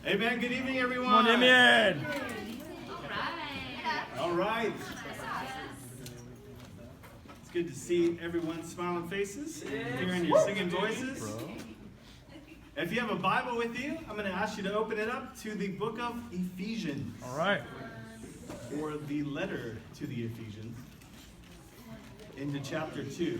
Amen. Good evening, everyone. Come on, Damien. All right. It's good to see everyone's smiling faces, hearing your singing voices. If you have a Bible with you, I'm going to ask you to open it up to the book of Ephesians. All right. Or the letter to the Ephesians, into chapter 2.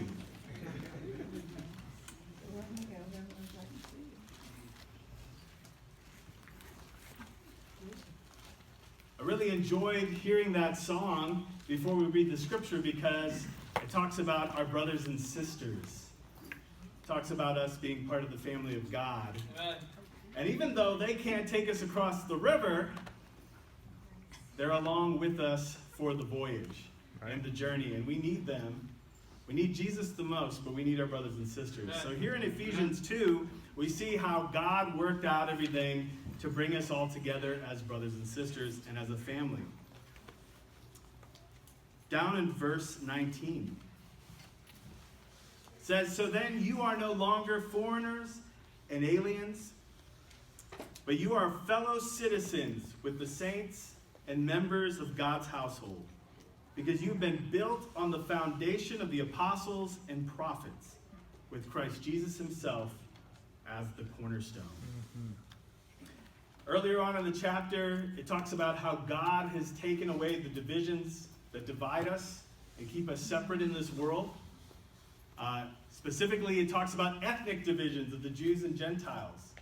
I really enjoyed hearing that song before we read the scripture because it talks about our brothers and sisters. It talks about us being part of the family of God. Amen. And even though they can't take us across the river, they're along with us for the voyage and the journey, and we need them. We need Jesus the most, but we need our brothers and sisters. Amen. So here in Ephesians 2, we see how God worked out everything to bring us all together as brothers and sisters and as a family. Down in verse 19, it says, "So then you are no longer foreigners and aliens, but you are fellow citizens with the saints and members of God's household, because you've been built on the foundation of the apostles and prophets, with Christ Jesus himself as the cornerstone." Mm-hmm. Earlier on in the chapter, it talks about how God has taken away the divisions that divide us and keep us separate in this world. Specifically, it talks about ethnic divisions of the Jews and Gentiles.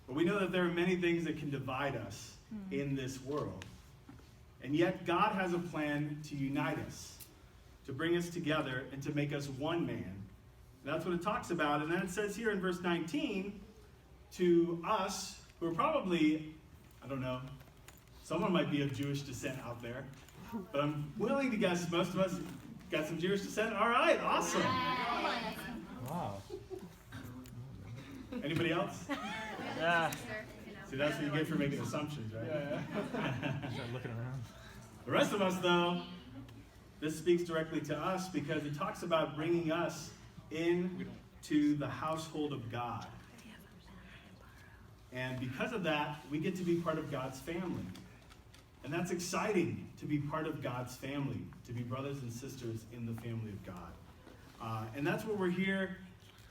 But we know that there are many things that can divide us in this world. And yet, God has a plan to unite us, to bring us together, and to make us one man. And that's what it talks about. And then it says here in verse 19, to us, who are probably, I don't know, someone might be of Jewish descent out there, but I'm willing to guess most of us got some Jewish descent. All right, awesome. Wow. Anybody else? Yeah. See, that's what you get for making assumptions, right? Yeah. Start looking around. The rest of us, though, this speaks directly to us because it talks about bringing us into the household of God. And because of that, we get to be part of God's family. And that's exciting, to be part of God's family, to be brothers and sisters in the family of God. And that's what we're here,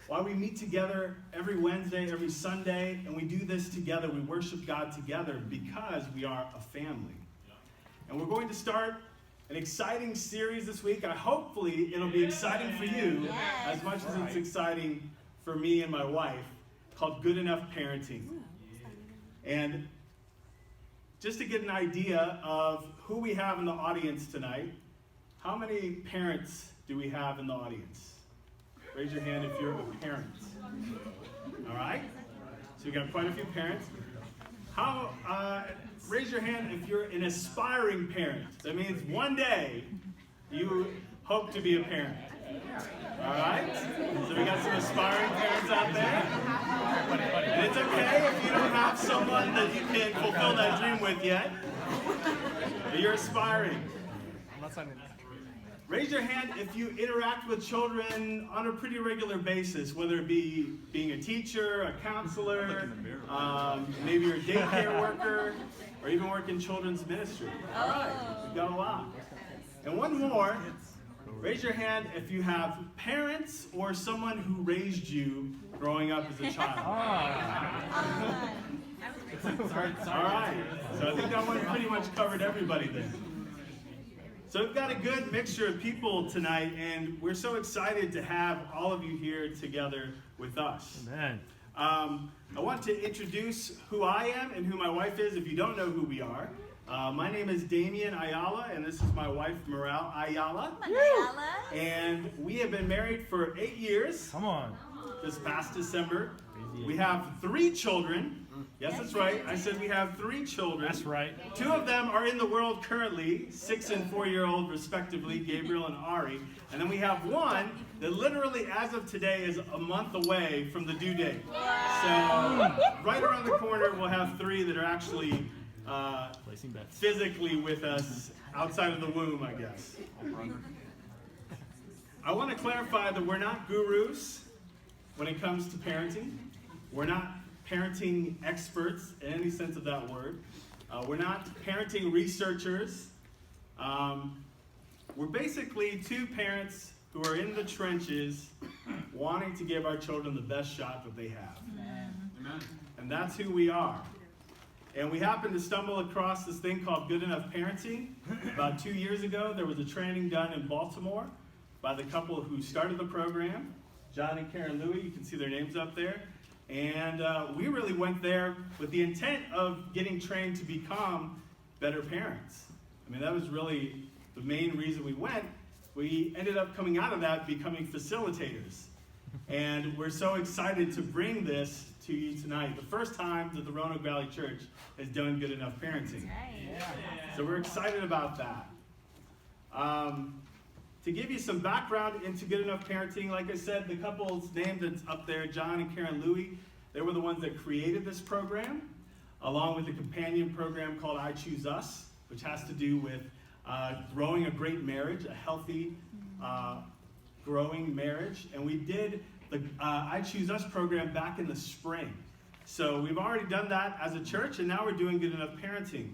why we meet together every Wednesday, every Sunday, and we do this together. We worship God together because we are a family. And we're going to start an exciting series this week. Hopefully it'll be exciting for you as much as it's exciting for me and my wife, called Good Enough Parenting. And just to get an idea of who we have in the audience tonight, how many parents do we have in the audience? Raise your hand if you're a parent. All right? So we got quite a few parents. Raise your hand if you're an aspiring parent. That means one day you hope to be a parent. All right? So we got some aspiring parents out there. And it's okay if you don't have someone that you can fulfill that dream with yet. But you're aspiring. Raise your hand if you interact with children on a pretty regular basis, whether it be being a teacher, a counselor, maybe you're a daycare worker, or even work in children's ministry. All right, we've got a lot. And one more. Raise your hand if you have parents or someone who raised you growing up as a child. All right. So I think that one pretty much covered everybody then. So we've got a good mixture of people tonight, and we're so excited to have all of you here together with us. Amen. I want to introduce who I am and who my wife is if you don't know who we are. My name is Damien Ayala, and this is my wife, Morale Ayala. And we have been married for 8 years. Come on. This past December. We have 3 children. Yes, that's right. I said we have 3 children. That's right. 2 of them are in the world currently, 6 and 4-year-old respectively, Gabriel and Ari. And then we have one that literally, as of today, is a month away from the due date. So right around the corner, we'll have 3 that are actually physically with us outside of the womb, I guess. I want to clarify that we're not gurus when it comes to parenting. We're not parenting experts in any sense of that word. We're not parenting researchers. We're basically two parents who are in the trenches wanting to give our children the best shot that they have. Amen. And that's who we are. And we happened to stumble across this thing called Good Enough Parenting. About 2 years ago, there was a training done in Baltimore by the couple who started the program, John and Karen Louie. You can see their names up there. And we really went there with the intent of getting trained to become better parents. I mean, that was really the main reason we went. We ended up coming out of that becoming facilitators. And we're so excited to bring this to you tonight. The first time that the Roanoke Valley Church has done Good Enough Parenting. So we're excited about that. To give you some background into Good Enough Parenting, like I said, the couple's name that's up there, John and Karen Louie, they were the ones that created this program, along with a companion program called I Choose Us, which has to do with growing a great marriage, a healthy, growing marriage. And we did the I Choose Us program back in the spring. So we've already done that as a church, and now we're doing Good Enough Parenting.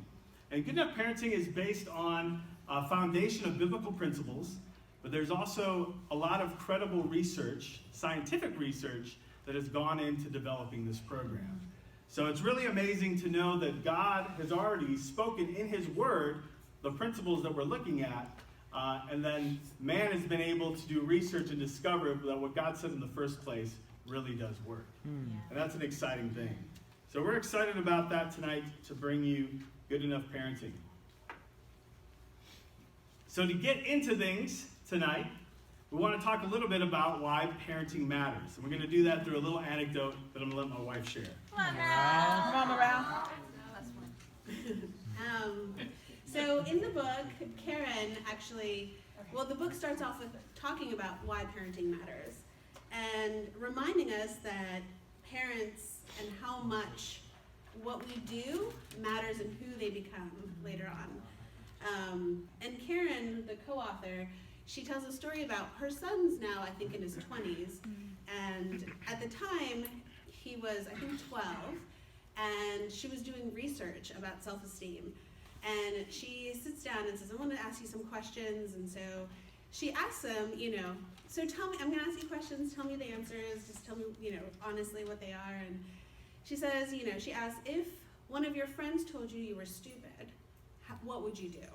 And Good Enough Parenting is based on a foundation of biblical principles, but there's also a lot of credible research, scientific research, that has gone into developing this program. So it's really amazing to know that God has already spoken in His Word the principles that we're looking at, and then man has been able to do research and discover that what God said in the first place really does work. And that's an exciting thing. So we're excited about that tonight to bring you Good Enough Parenting. So to get into things tonight, we want to talk a little bit about why parenting matters. And we're going to do that through a little anecdote that I'm going to let my wife share. Come on, Morale. Come on, Morale. So in the book, Karen actually, the book starts off with talking about why parenting matters and reminding us that parents and how much what we do matters in who they become later on. And Karen, the co-author, she tells a story about her son's now, I think, in his 20s. And at the time, he was, I think, 12. And she was doing research about self-esteem. And she sits down and says, I want to ask you some questions. And so she asks him, so tell me, I'm going to ask you questions, tell me the answers, just tell me, honestly what they are. And she says, she asks, if one of your friends told you were stupid, what would you do?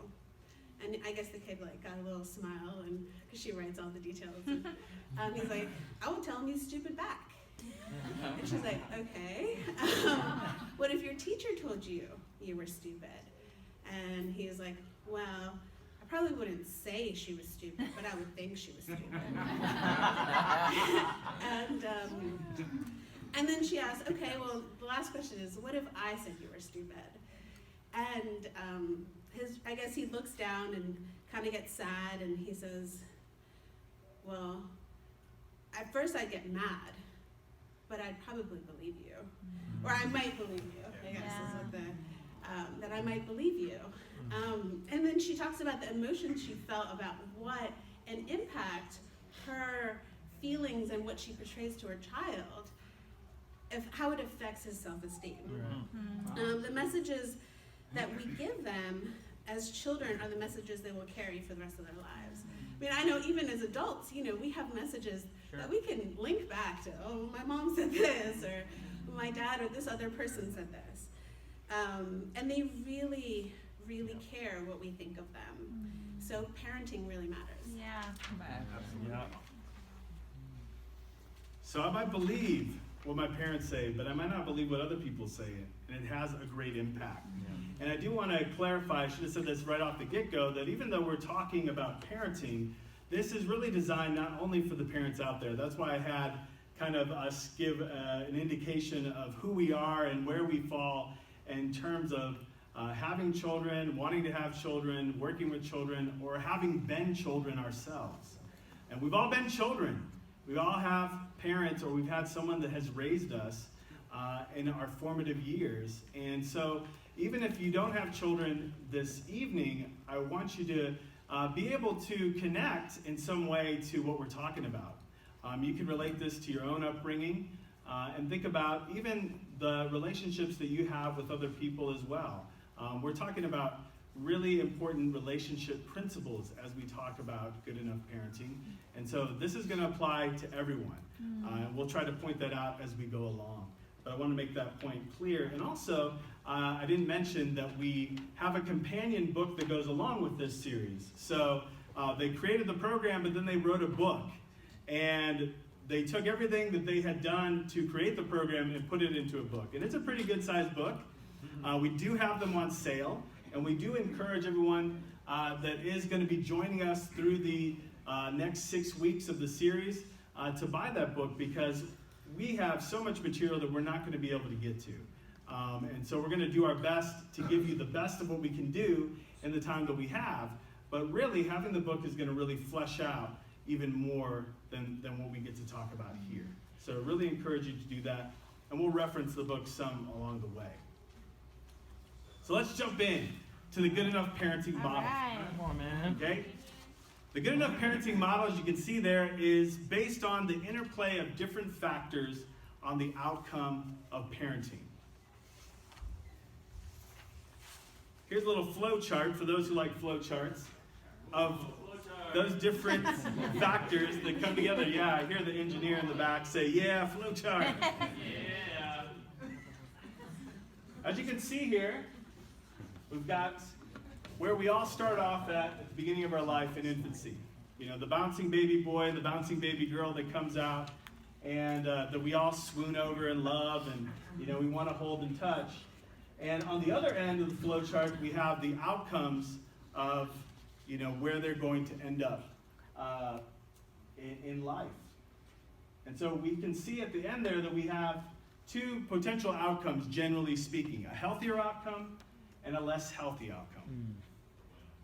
And I guess the kid got a little smile, and because she writes all the details. And he's like, I would tell him he's stupid back. And she's like, okay. What if your teacher told you were stupid? And he's like, well, I probably wouldn't say she was stupid, but I would think she was stupid. And then she asks, okay, well, the last question is, what if I said you were stupid? And I guess he looks down and kind of gets sad, and he says, well, at first I'd get mad, but I'd probably believe you. Or I might believe you, I guess is what that I might believe you. And then she talks about the emotions she felt about what an impact her feelings and what she portrays to her child, how it affects his self-esteem. The messages that we give them as children are the messages they will carry for the rest of their lives. I mean, I know even as adults, we have messages that we can link back to, oh, my mom said this, or my dad or this other person said this. And they really, really care what we think of them. So parenting really matters. Yeah. So I might believe what my parents say, but I might not believe what other people say, and it has a great impact. And I do want to clarify, I should have said this right off the get-go, that even though we're talking about parenting, this is really designed not only for the parents out there. That's why I had kind of us give an indication of who we are and where we fall in terms of having children, wanting to have children, working with children, or having been children ourselves. And we've all been children. We all have parents, or we've had someone that has raised us in our formative years. And so even if you don't have children this evening, I want you to be able to connect in some way to what we're talking about. You can relate this to your own upbringing. and think about even the relationships that you have with other people as well. We're talking about really important relationship principles as we talk about good enough parenting. And so this is going to apply to everyone. And we'll try to point that out as we go along. But I want to make that point clear. And also, I didn't mention that we have a companion book that goes along with this series. So they created the program, but then they wrote a book. And they took everything that they had done to create the program and put it into a book. And it's a pretty good-sized book. We do have them on sale. And we do encourage everyone that is going to be joining us through the next 6 weeks of the series to buy that book, because we have so much material that we're not going to be able to get to. And so we're going to do our best to give you the best of what we can do in the time that we have. But really, having the book is going to really flesh out even more than what we get to talk about here. So I really encourage you to do that. And we'll reference the book some along the way. So let's jump in to the good enough parenting model. Right. Come on, man. Okay? The good enough parenting model, as you can see there, is based on the interplay of different factors on the outcome of parenting. Here's a little flow chart for those who like flow charts of those different factors that come together. Yeah, I hear the engineer in the back say, yeah, flow chart. Yeah. As you can see here, we've got where we all start off at the beginning of our life in infancy. You know, the bouncing baby boy, the bouncing baby girl that comes out and that we all swoon over and love and, you know, we want to hold and touch. And on the other end of the flow chart, we have the outcomes of, you know, where they're going to end up in life. And so we can see at the end there that we have two potential outcomes, generally speaking, a healthier outcome and a less healthy outcome.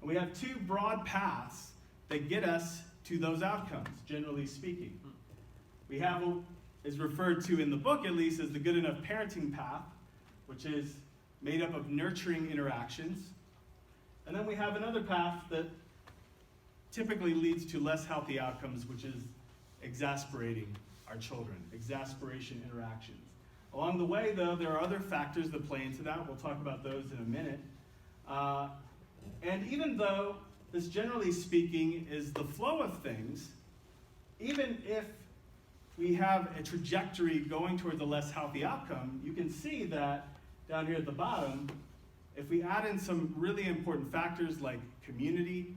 And we have two broad paths that get us to those outcomes, generally speaking. We have what is referred to in the book, at least, as the good enough parenting path, which is made up of nurturing interactions. And then we have another path that typically leads to less healthy outcomes, which is exasperating our children, exasperation interactions. Along the way, though, there are other factors that play into that. We'll talk about those in a minute. And even though this, generally speaking, is the flow of things, even if we have a trajectory going towards a less healthy outcome, you can see that down here at the bottom, if we add in some really important factors like community,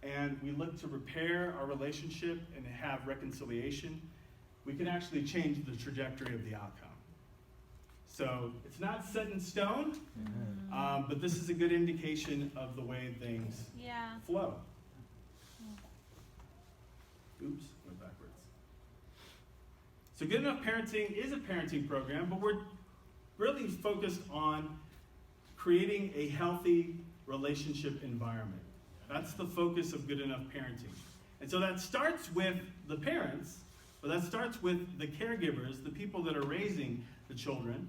and we look to repair our relationship and have reconciliation, we can actually change the trajectory of the outcome. So it's not set in stone, but this is a good indication of the way things flow. Oops, went backwards. So Good Enough Parenting is a parenting program, but we're really focused on creating a healthy relationship environment. That's the focus of Good Enough Parenting. And so that starts with the parents, but that starts with the caregivers, the people that are raising the children.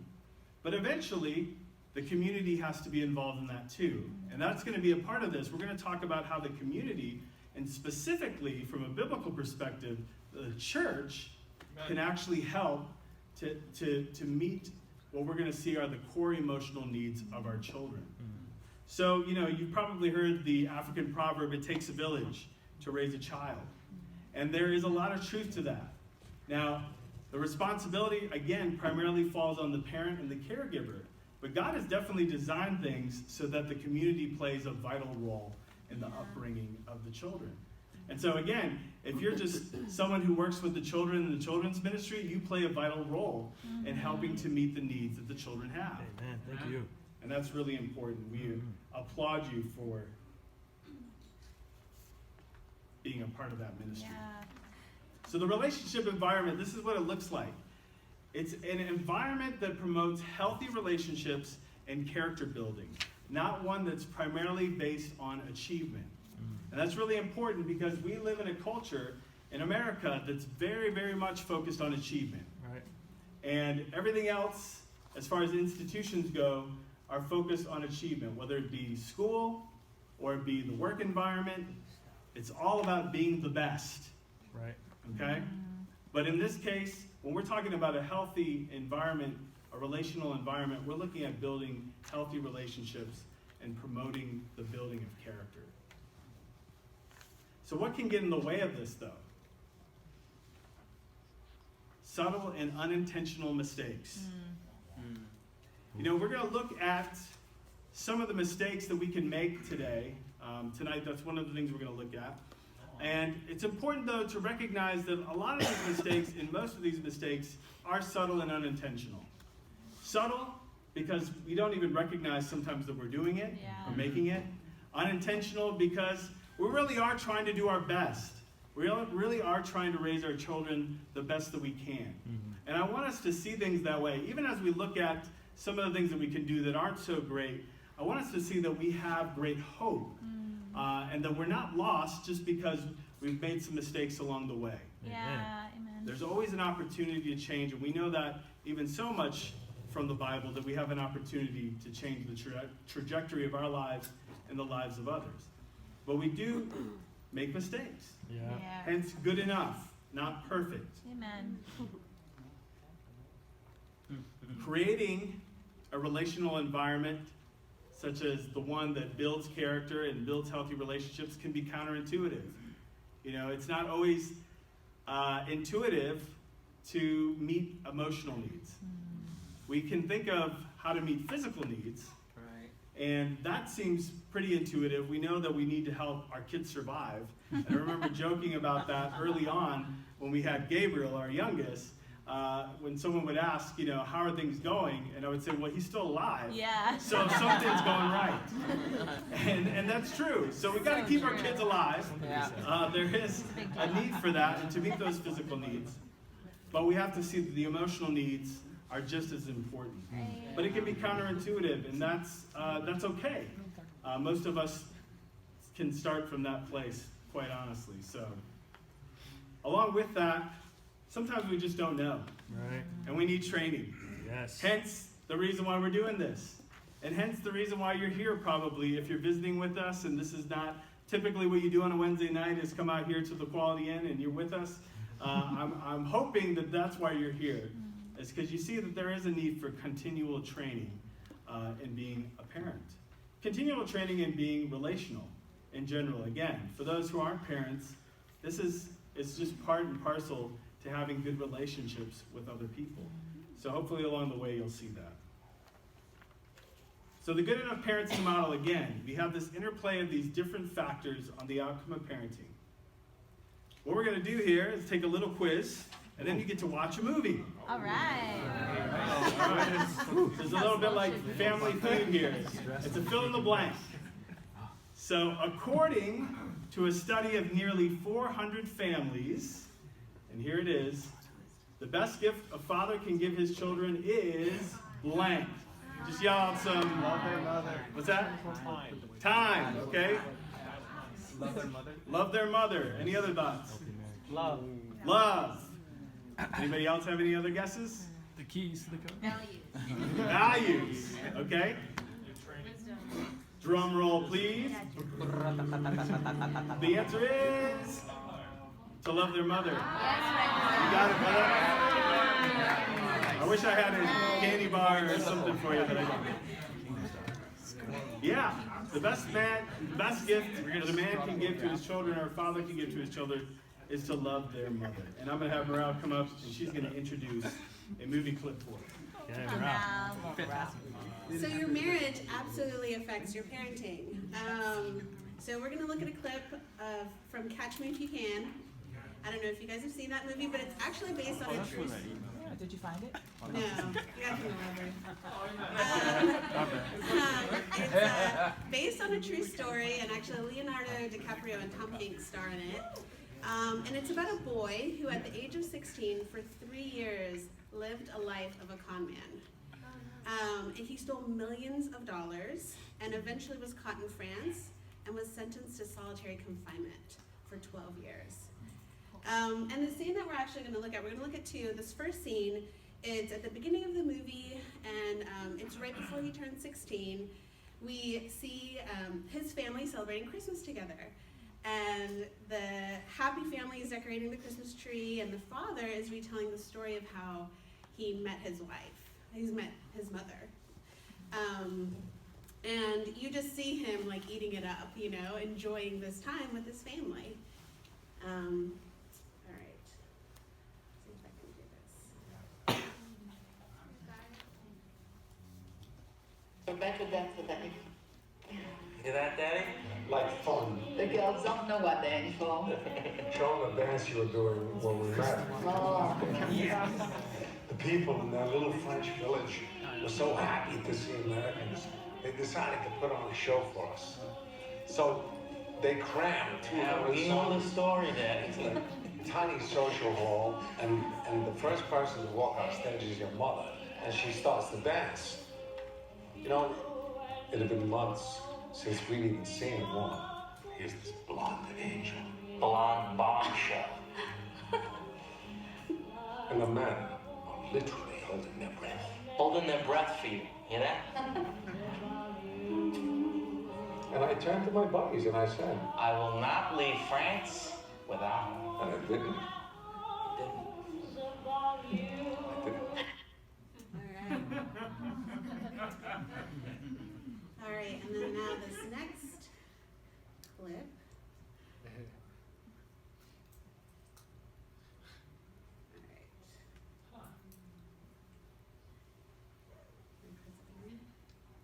But eventually, the community has to be involved in that too. And that's going to be a part of this. We're going to talk about how the community, and specifically from a biblical perspective, the church can actually help to meet what we're going to see are the core emotional needs of our children. So, you know, you've probably heard the African proverb, it takes a village to raise a child. And there is a lot of truth to that. Now, the responsibility, again, primarily falls on the parent and the caregiver. But God has definitely designed things so that the community plays a vital role in the upbringing of the children. And so again, if you're just someone who works with the children in the children's ministry, you play a vital role in helping to meet the needs that the children have. Amen. Thank you. And that's really important. We applaud you for being a part of that ministry. Yeah. So the relationship environment, this is what it looks like. It's an environment that promotes healthy relationships and character building, not one that's primarily based on achievement. And that's really important because we live in a culture in America that's very, very much focused on achievement. Right. And everything else, as far as institutions go, are focused on achievement, whether it be school or it be the work environment. It's all about being the best. Right. Okay? But in this case, when we're talking about a healthy environment, a relational environment, we're looking at building healthy relationships and promoting the building of character. So what can get in the way of this, though? Subtle and unintentional mistakes. You know, we're going to look at some of the mistakes that we can make today. Tonight, that's one of the things we're going to look at. And it's important, though, to recognize that a lot of these mistakes, and most of these mistakes, are subtle and unintentional. Subtle, because we don't even recognize sometimes that we're doing it or making it. Unintentional, because we really are trying to do our best. We really are trying to raise our children the best that we can. And I want us to see things that way. Even as we look at some of the things that we can do that aren't so great, I want us to see that we have great hope. And that we're not lost just because we've made some mistakes along the way. Yeah, amen. There's always an opportunity to change, and we know that even so much from the Bible that we have an opportunity to change the trajectory of our lives and the lives of others. But we do make mistakes. Yeah. Hence, good enough, not perfect. Amen. Creating a relational environment such as the one that builds character and builds healthy relationships can be counterintuitive. You know, it's not always intuitive to meet emotional needs. We can think of how to meet physical needs, and that seems pretty intuitive. We know that we need to help our kids survive. And I remember joking about that early on when we had Gabriel, our youngest, when someone would ask, you know, how are things going? And I would say, well, he's still alive. Yeah. So something's going right. And that's true. So we got to keep our kids alive. There is a need for that and to meet those physical needs. But we have to see that the emotional needs are just as important. But it can be counterintuitive, and that's okay. Most of us can start from that place, quite honestly. So, along with that, sometimes we just don't know. Right. And we need training. Yes. Hence the reason why we're doing this. And hence the reason why you're here probably. If you're visiting with us and this is not typically what you do on a Wednesday night is come out here to the Quality Inn and you're with us. I'm hoping that that's why you're here. It's because you see that there is a need for continual training in being a parent. Continual training in being relational in general. Again, for those who aren't parents, it's just part and parcel to having good relationships with other people. So hopefully along the way you'll see that. So the good enough parenting model, again, we have this interplay of these different factors on the outcome of parenting. What we're going to do here is take a little quiz, and then you get to watch a movie. All right. There's a little bit like Family Feud here. It's a fill in the blank. So according to a study of nearly 400 families, and here it is, the best gift a father can give his children is blank. Just yell out some. Love their mother. What's that? Time. Time, okay? Love their mother. Love their mother. Any other thoughts? Love. Love. Anybody else have any other guesses? The keys to the car. Values. Okay? Drum roll, please. The answer is to love their mother. You got it, brother? I wish I had a candy bar or something for you, but I don't. Yeah, the best gift that a man can give to his children or a father can give to his children is to love their mother. And I'm going to have Morale come up, and she's going to introduce a movie clip for us. Yeah, So your marriage absolutely affects your parenting. So we're going to look at a clip from Catch Me If You Can. I don't know if you guys have seen that movie, but it's actually based on a true story. Did you find it? No, you guys can remember. It's based on a true story, and actually Leonardo DiCaprio and Tom Hanks star in it. And it's about a boy who, at the age of 16, for 3 years, lived a life of a con man. And he stole millions of dollars, and eventually was caught in France, and was sentenced to solitary confinement for 12 years. And the scene that we're actually going to look at, we're going to look at two. This first scene, it's at the beginning of the movie, and it's right before he turns 16. We see his family celebrating Christmas together. And the happy family is decorating the Christmas tree, and the father is retelling the story of how he met his wife. He's met his mother. And you just see him like eating it up, you know, enjoying this time with his family. All right. See if I can do this. Better dance with Daddy. Hear that, Daddy? Like fun. The girls don't know what they're in for. Show them the dance you were doing when we met. Oh. The people in that little French village were so happy to see Americans. They decided to put on a show for us. So they crammed 200 We know the songs story, Daddy. into a tiny social hall, and the first person to walk on stage is your mother, and she starts to dance. You know, it had been months since we'd even seen a woman. Here's this blonde angel. Blonde bombshell. And the men are literally holding their breath. Holding their breath for you. Hear that? And I turned to my buddies and I said, I will not leave France without. and I didn't. All right, and then now this next clip.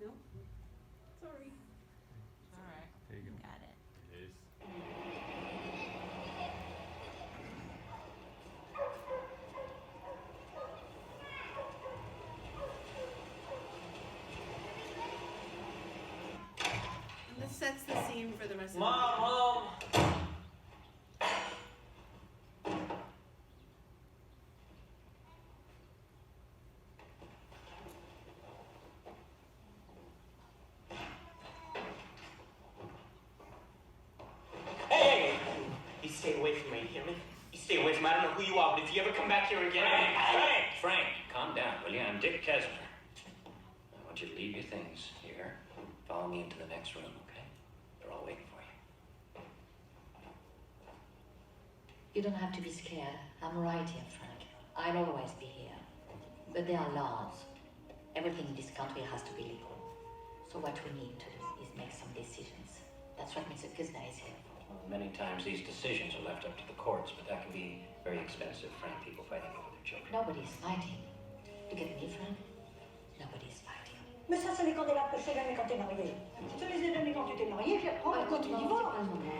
Nope. Sorry. All right. Got it. And this sets the scene for the rest of the Mom, movie. home. Hey! You stay away from me, you hear me? You stay away from me. I don't know who you are, but if you ever come back here again... Frank, calm down, will you? I'm Dick Kesner. I want you to leave your things here. Follow me into the next room, okay? They're all waiting for you. You don't have to be scared. I'm right here, Frank. I'll always be here. But there are laws. Everything in this country has to be legal. So what we need to do is make some decisions. That's what Mr. Kisner is here for. Well, many times these decisions are left up to the courts, but that can be very expensive, Frank. People fighting over their children. Nobody is fighting. You get me, Frank? Nobody is fighting. Mais ça, c'est les candélabres que je t'ai donnés quand t'es marié. Je te les ai donnés quand tu t'es marié, puis après, on continue non, voir. c'est pas le moment.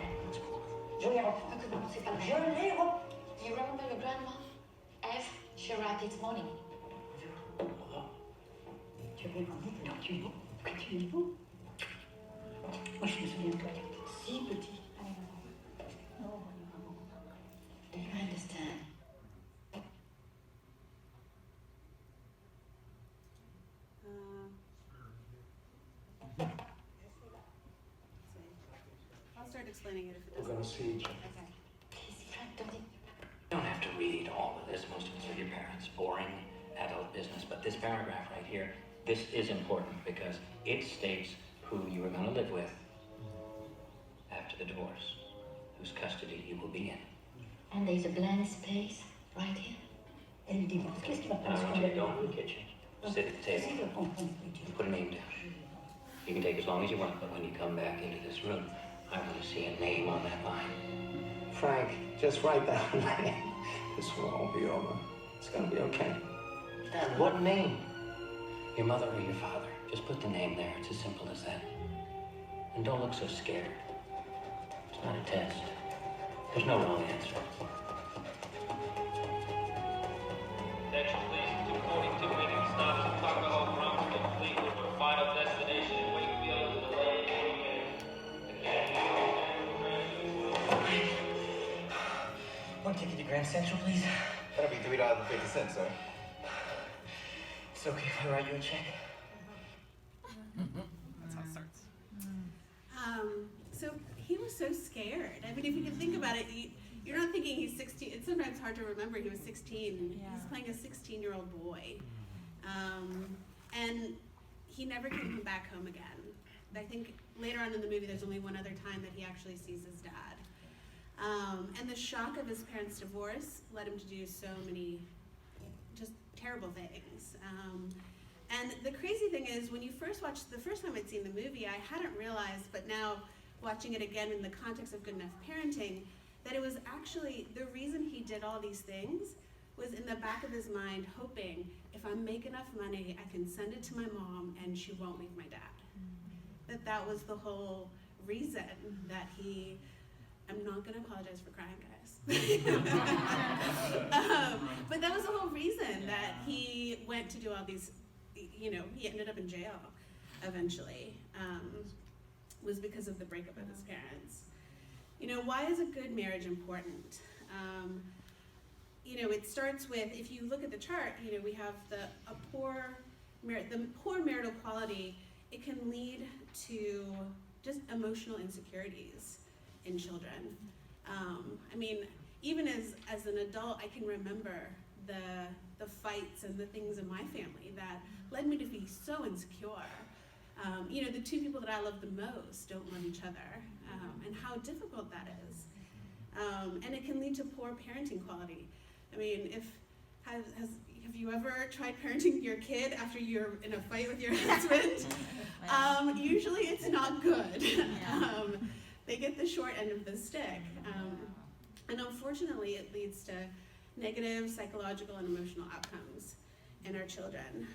Je les reprends. Non, c'est pas le Je moment. les reprends. You remember your grandma? F, she arrived this morning. Tu avais envie que tu es beau, que tu es beau. Moi, je me souviens de toi, tu étais si petit. Allez, maman. Non, maman. Do you understand? I'll start explaining it if it We're doesn't. gonna see each other. Okay. Please, Frank, don't You don't have to read all of this. Most of it's for your parents. Boring adult business. But this paragraph right here, this is important because it states who you are going to live with after the divorce, whose custody you will be in. And there's a blank space right here. Et le divorce, qu'est-ce qui va Now, prendre I ce want qu'on you to a go dit? in the kitchen, sit at the Qu'est-ce qui table, va prendre ton petit? put a name down. You can take as long as you want, but when you come back into this room, I want to see a name on that line. Frank, just write down my name. This will all be over. It's gonna be okay. Dad, what name? Your mother or your father? Just put the name there. It's as simple as that. And don't look so scared. It's not a test. There's no wrong answer. Attention, please. 242 meeting stops at Tuckahoe from complete with our final destination in Wakefield with a delay One ticket to Grand Central, please. That'll be $3.50, sir. It's okay if I write you a check. That's how it starts. So he was so scared. I mean, if you can think about it, you're not thinking he's 16. It's sometimes hard to remember he was 16. Yeah. He's playing a 16-year-old boy. And he never can come back home again. I think later on in the movie, there's only one other time that he actually sees his dad. And the shock of his parents' divorce led him to do so many just terrible things. And the crazy thing is, when you first watched, the first time I'd seen the movie, I hadn't realized, but now watching it again in the context of Good Enough Parenting, that it was actually, the reason he did all these things was in the back of his mind hoping, if I make enough money, I can send it to my mom and she won't leave my dad. That was the whole reason that he, I'm not gonna apologize for crying, guys. But that was the whole reason that he went to do all these, he ended up in jail eventually, was because of the breakup of his parents. Why is a good marriage important? It starts with, if you look at the chart, we have the poor marital quality. It can lead to just emotional insecurities in children. Even as an adult, I can remember the fights and the things in my family that led me to be so insecure. The two people that I love the most don't love each other, and how difficult that is. And it can lead to poor parenting quality. Have you ever tried parenting your kid after you're in a fight with your husband? Usually it's not good. They get the short end of the stick. And unfortunately, it leads to negative psychological and emotional outcomes in our children.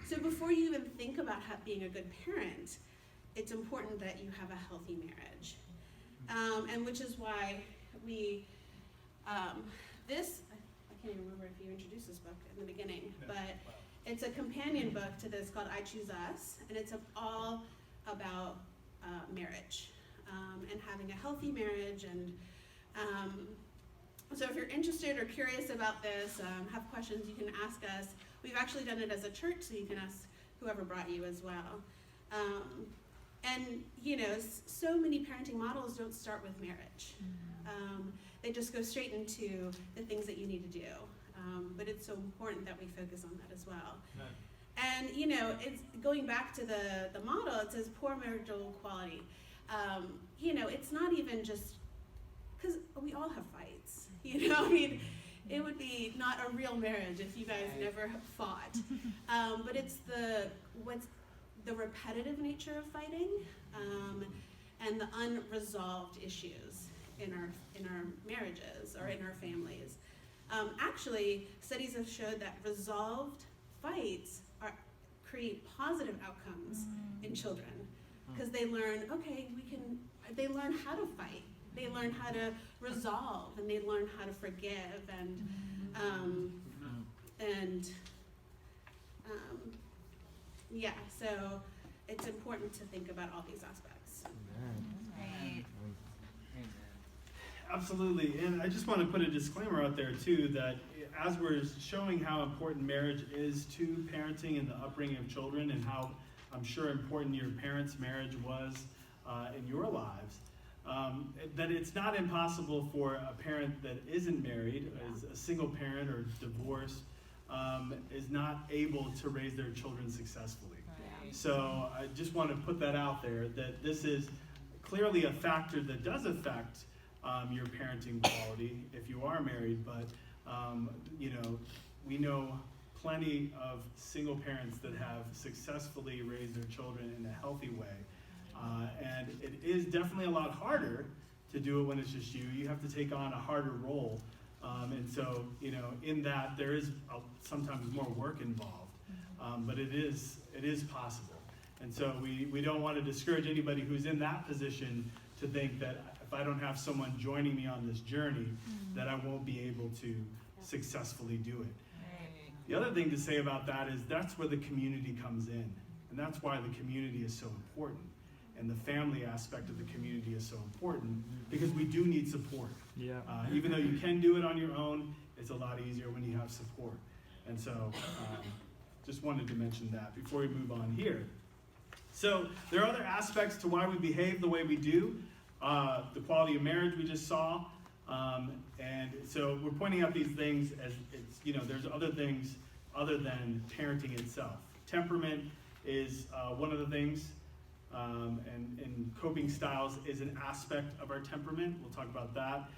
So before you even think about being a good parent, it's important that you have a healthy marriage. And which is why we, I can't even remember if you introduced this book in the beginning, but it's a companion book to this called I Choose Us, and it's all about marriage and having a healthy marriage. And so if you're interested or curious about this, have questions, you can ask us. We've actually done it as a church, so you can ask whoever brought you as well. And so many parenting models don't start with marriage. They just go straight into the things that you need to do. But it's so important that we focus on that as well. And it's going back to the model. It says poor marital quality. It's not even just because we all have fights. It would be not a real marriage if you guys never fought. But it's the repetitive nature of fighting, and the unresolved issues in our marriages or in our families. Actually, studies have showed that resolved fights create positive outcomes in children, because they learn, they learn how to fight, they learn how to resolve, and they learn how to forgive, so it's important to think about all these aspects. Right. Absolutely, and I just want to put a disclaimer out there too, that as we're showing how important marriage is to parenting and the upbringing of children, and how I'm sure important your parents' marriage was in your lives, that it's not impossible for a parent that isn't married, is a single parent or divorced, is not able to raise their children successfully. Right. So I just want to put that out there, that this is clearly a factor that does affect your parenting quality if you are married, but we know plenty of single parents that have successfully raised their children in a healthy way. And it is definitely a lot harder to do it when it's just you. You have to take on a harder role. And so, in that there is sometimes more work involved, but it is possible. And so we don't want to discourage anybody who's in that position to think that if I don't have someone joining me on this journey, that I won't be able to successfully do it. The other thing to say about that is that's where the community comes in. And that's why the community is so important. And the family aspect of the community is so important, because we do need support. Yeah. Even though you can do it on your own, it's a lot easier when you have support. And so just wanted to mention that before we move on here. So there are other aspects to why we behave the way we do. The quality of marriage we just saw. And so we're pointing out these things as there's other things other than parenting itself. Temperament is one of the things. and coping styles is an aspect of our temperament. We'll talk about that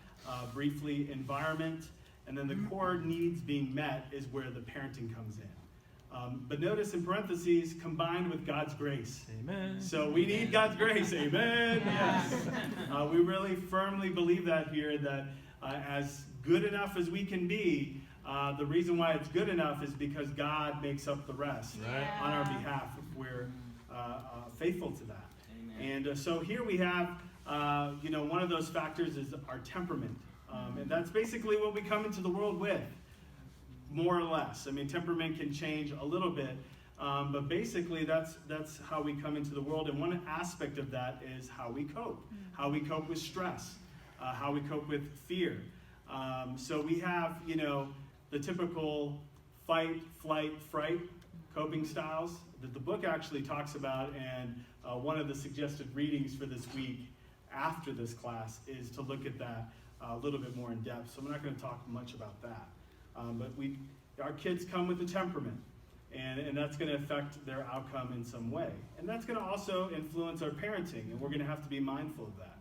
briefly. Environment, and then the core needs being met is where the parenting comes in. But notice in parentheses, combined with God's grace. Amen. So we need God's grace. Amen. Yes. We really firmly believe that here, that as good enough as we can be, the reason why it's good enough is because God makes up the rest on our behalf if we're faithful to that. Amen. And so here we have, one of those factors is our temperament. And that's basically what we come into the world with, more or less. I mean, temperament can change a little bit, but basically that's how we come into the world. And one aspect of that is how we cope with stress, how we cope with fear. So we have, the typical fight, flight, fright coping styles that the book actually talks about, and one of the suggested readings for this week after this class is to look at that a little bit more in depth. So I'm not going to talk much about that. But our kids come with a temperament, and that's going to affect their outcome in some way. And that's going to also influence our parenting, and we're going to have to be mindful of that.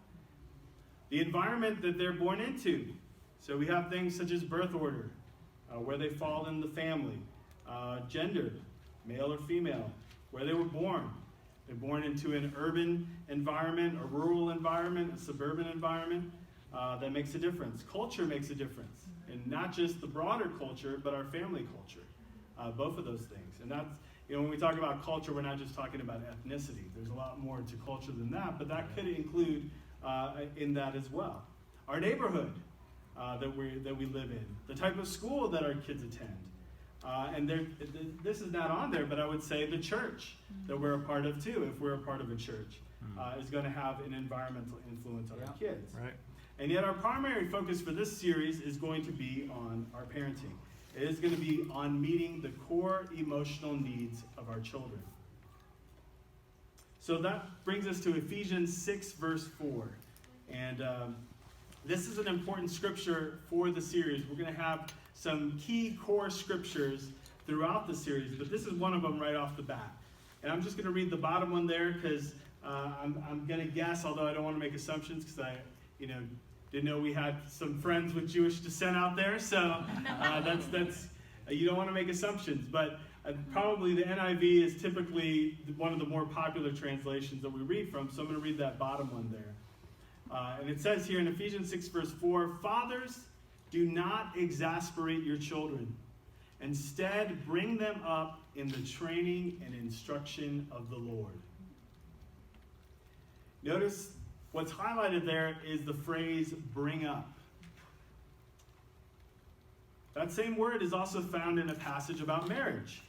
The environment that they're born into. So we have things such as birth order, where they fall in the family, gender, male or female, where they were born. They're born into an urban environment, a rural environment, a suburban environment. That makes a difference. Culture makes a difference. And not just the broader culture, but our family culture. Both of those things. And that's, when we talk about culture, we're not just talking about ethnicity. There's a lot more to culture than that, but that could include in that as well. Our neighborhood that we live in. The type of school that our kids attend. And this is not on there, but I would say the church that we're a part of too, if we're a part of a church, is going to have an environmental influence on our kids. Right. And yet our primary focus for this series is going to be on our parenting. It is going to be on meeting the core emotional needs of our children. So that brings us to Ephesians 6, verse 4. And this is an important scripture for the series. We're going to have some key core scriptures throughout the series, but this is one of them right off the bat. And I'm just going to read the bottom one there because I'm going to guess, although I don't want to make assumptions because I didn't know we had some friends with Jewish descent out there, so that's you don't want to make assumptions, but probably the NIV is typically one of the more popular translations that we read from, so I'm going to read that bottom one there. And it says here in Ephesians 6, verse 4, "Fathers, do not exasperate your children. Instead, bring them up in the training and instruction of the Lord." Notice what's highlighted there is the phrase, bring up. That same word is also found in a passage about marriage.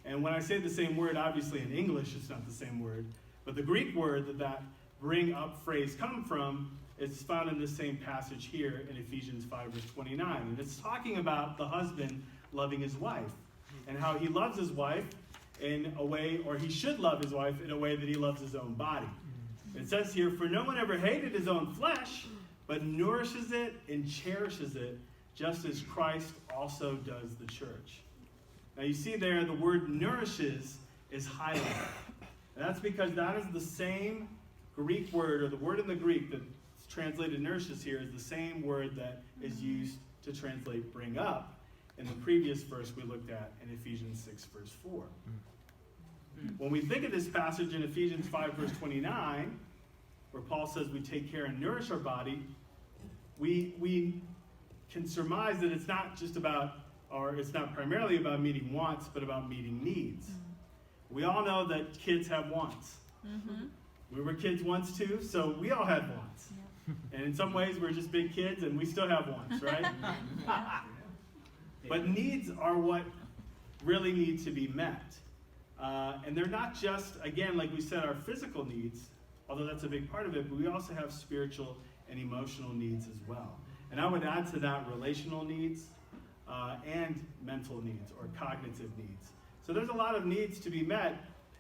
And when I say the same word, obviously in English it's not the same word, but the Greek word that bring up phrase comes from is found in the same passage here in Ephesians 5, verse 29. And it's talking about the husband loving his wife and how he loves his wife in a way, or he should love his wife in a way that he loves his own body. It says here, "For no one ever hated his own flesh, but nourishes it and cherishes it, just as Christ also does the church." Now you see there, the word nourishes is highlighted. And that's because that is the same Greek word, or the word in the Greek that's translated nourishes here is the same word that is used to translate bring up in the previous verse we looked at in Ephesians 6, verse 4. When we think of this passage in Ephesians 5, verse 29, where Paul says we take care and nourish our body, we can surmise that it's not just about, or it's not primarily about meeting wants, but about meeting needs. We all know that kids have wants. We were kids once too, so we all had wants. And in some ways we're just big kids and we still have wants, right? But needs are what really need to be met. And they're not just, again, like we said, our physical needs, although that's a big part of it, but we also have spiritual and emotional needs as well. And I would add to that relational needs and mental needs or cognitive needs. So there's a lot of needs to be met,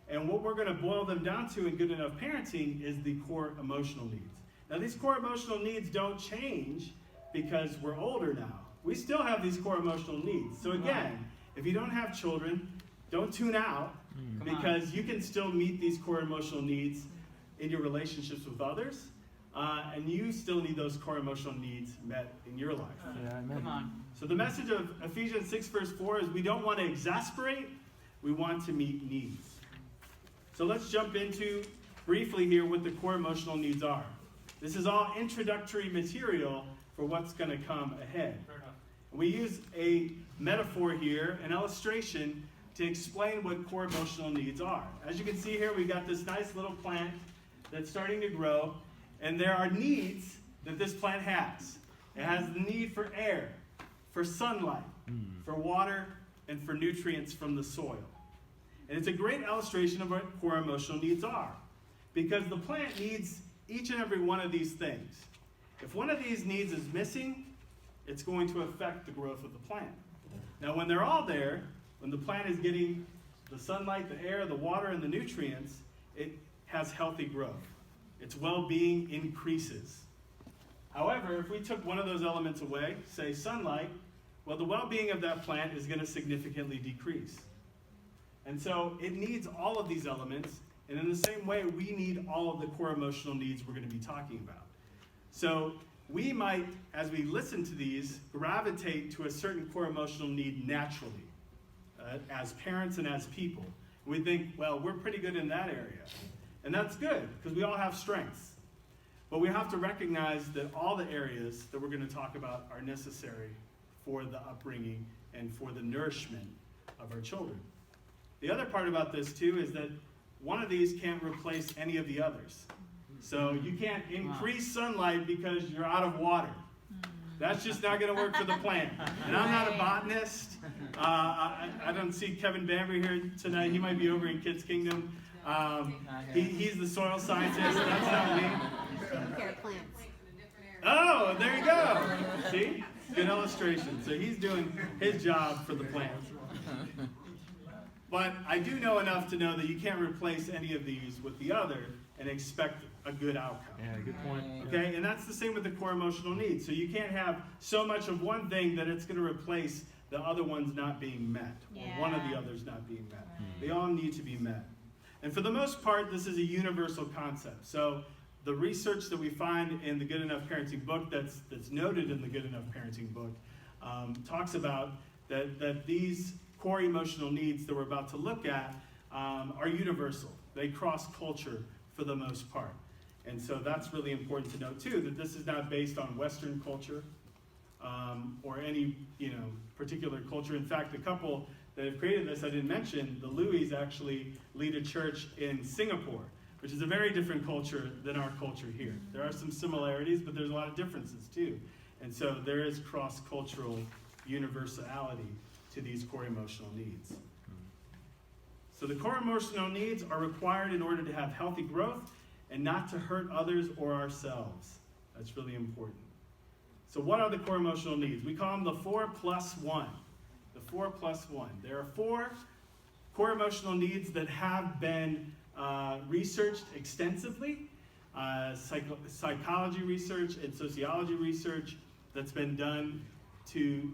and what we're going to boil them down to in Good Enough Parenting is the core emotional needs. Now these core emotional needs don't change because we're older now. We still have these core emotional needs. So again, if you don't have children, don't tune out, because you can still meet these core emotional needs in your relationships with others, and you still need those core emotional needs met in your life. Yeah, come on. So the message of Ephesians 6 verse 4 is we don't want to exasperate, we want to meet needs. So let's jump into briefly here what the core emotional needs are. This is all introductory material for what's going to come ahead. We use a metaphor here, an illustration, to explain what core emotional needs are. As you can see here, we've got this nice little plant that's starting to grow, and there are needs that this plant has. It has the need for air, for sunlight, for water, and for nutrients from the soil. And it's a great illustration of what core emotional needs are, because the plant needs each and every one of these things. If one of these needs is missing, it's going to affect the growth of the plant. Now, when they're all there, when the plant is getting the sunlight, the air, the water, and the nutrients, it has healthy growth. Its well-being increases. However, if we took one of those elements away, say sunlight, well, the well-being of that plant is going to significantly decrease. And so it needs all of these elements, and in the same way, we need all of the core emotional needs we're going to be talking about. So we might, as we listen to these, gravitate to a certain core emotional need naturally, as parents and as people. We think, well, we're pretty good in that area. And that's good, because we all have strengths. But we have to recognize that all the areas that we're going to talk about are necessary for the upbringing and for the nourishment of our children. The other part about this, too, is that one of these can't replace any of the others. So you can't increase sunlight because you're out of water. That's just not going to work for the plant. And I'm not a botanist. I don't see Kevin Bamber here tonight. He might be over in Kids Kingdom. He's the soil scientist. That's not me. Oh, there you go. See? Good illustration. So he's doing his job for the plant. But I do know enough to know that you can't replace any of these with the other and expect a good outcome. Yeah, good point. Okay, and that's the same with the core emotional needs. So you can't have so much of one thing that it's going to replace the other ones not being met, or one of the others not being met. They all need to be met. And for the most part, this is a universal concept. So the research that we find in the Good Enough Parenting book, that's noted in the Good Enough Parenting book, talks about that these core emotional needs that we're about to look at are universal. They cross culture for the most part. And so that's really important to note too, that this is not based on Western culture or any particular culture. In fact, the couple that have created this, I didn't mention, the Louis actually lead a church in Singapore, which is a very different culture than our culture here. There are some similarities, but there's a lot of differences too. And so there is cross-cultural universality to these core emotional needs. So the core emotional needs are required in order to have healthy growth and not to hurt others or ourselves. That's really important. So what are the core emotional needs? We call them the 4+1. The 4+1. There are 4 core emotional needs that have been researched extensively. Psychology research and sociology research that's been done to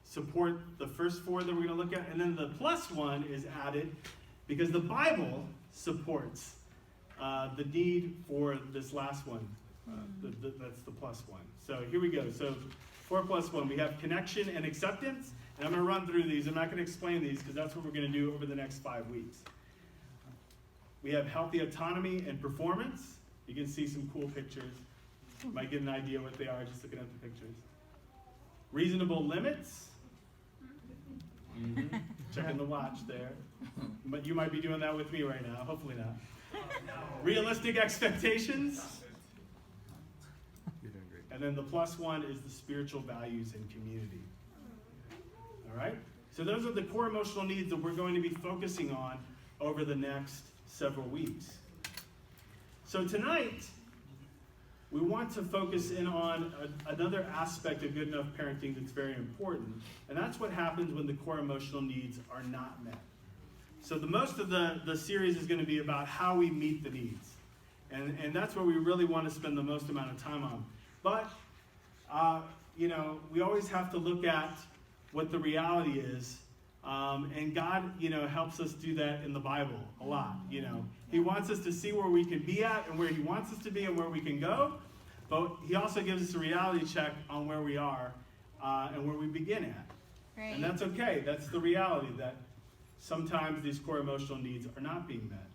support the first 4 that we're going to look at. And then the +1 is added because the Bible supports the need for this last one. That's the +1. So here we go. So 4+1. We have connection and acceptance. And I'm going to run through these. I'm not going to explain these because that's what we're going to do over the next 5 weeks. We have healthy autonomy and performance. You can see some cool pictures. You might get an idea what they are just looking at the pictures. Reasonable limits. Checking the watch there. But you might be doing that with me right now. Hopefully not. Realistic expectations. You're doing great. And then the +1 is the spiritual values and community. All right? So those are the core emotional needs that we're going to be focusing on over the next several weeks. So tonight, we want to focus in on another aspect of Good Enough Parenting that's very important, and that's what happens when the core emotional needs are not met. So the most of the series is going to be about how we meet the needs, and that's what we really want to spend the most amount of time on. But, we always have to look at what the reality is And God, helps us do that in the Bible a lot. He wants us to see where we can be at and where he wants us to be and where we can go. But he also gives us a reality check on where we are and where we begin at. Right. And that's okay. That's the reality, that sometimes these core emotional needs are not being met.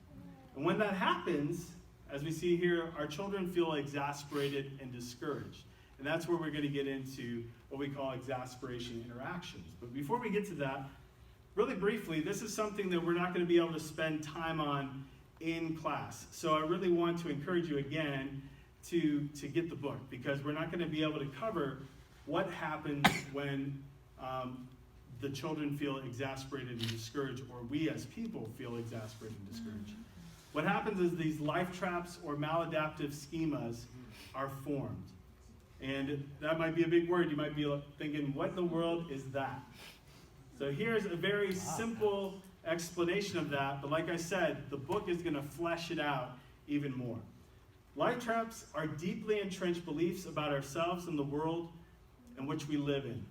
And when that happens, as we see here, our children feel exasperated and discouraged. And that's where we're going to get into what we call exasperation interactions. But before we get to that, really briefly, this is something that we're not going to be able to spend time on in class. So I really want to encourage you again to get the book, because we're not going to be able to cover what happens when the children feel exasperated and discouraged, or we as people feel exasperated and discouraged. What happens is these life traps or maladaptive schemas are formed. And that might be a big word. You might be thinking, what in the world is that? So here's a very simple explanation of that. But like I said, the book is going to flesh it out even more. Life traps are deeply entrenched beliefs about ourselves and the world in which we live in.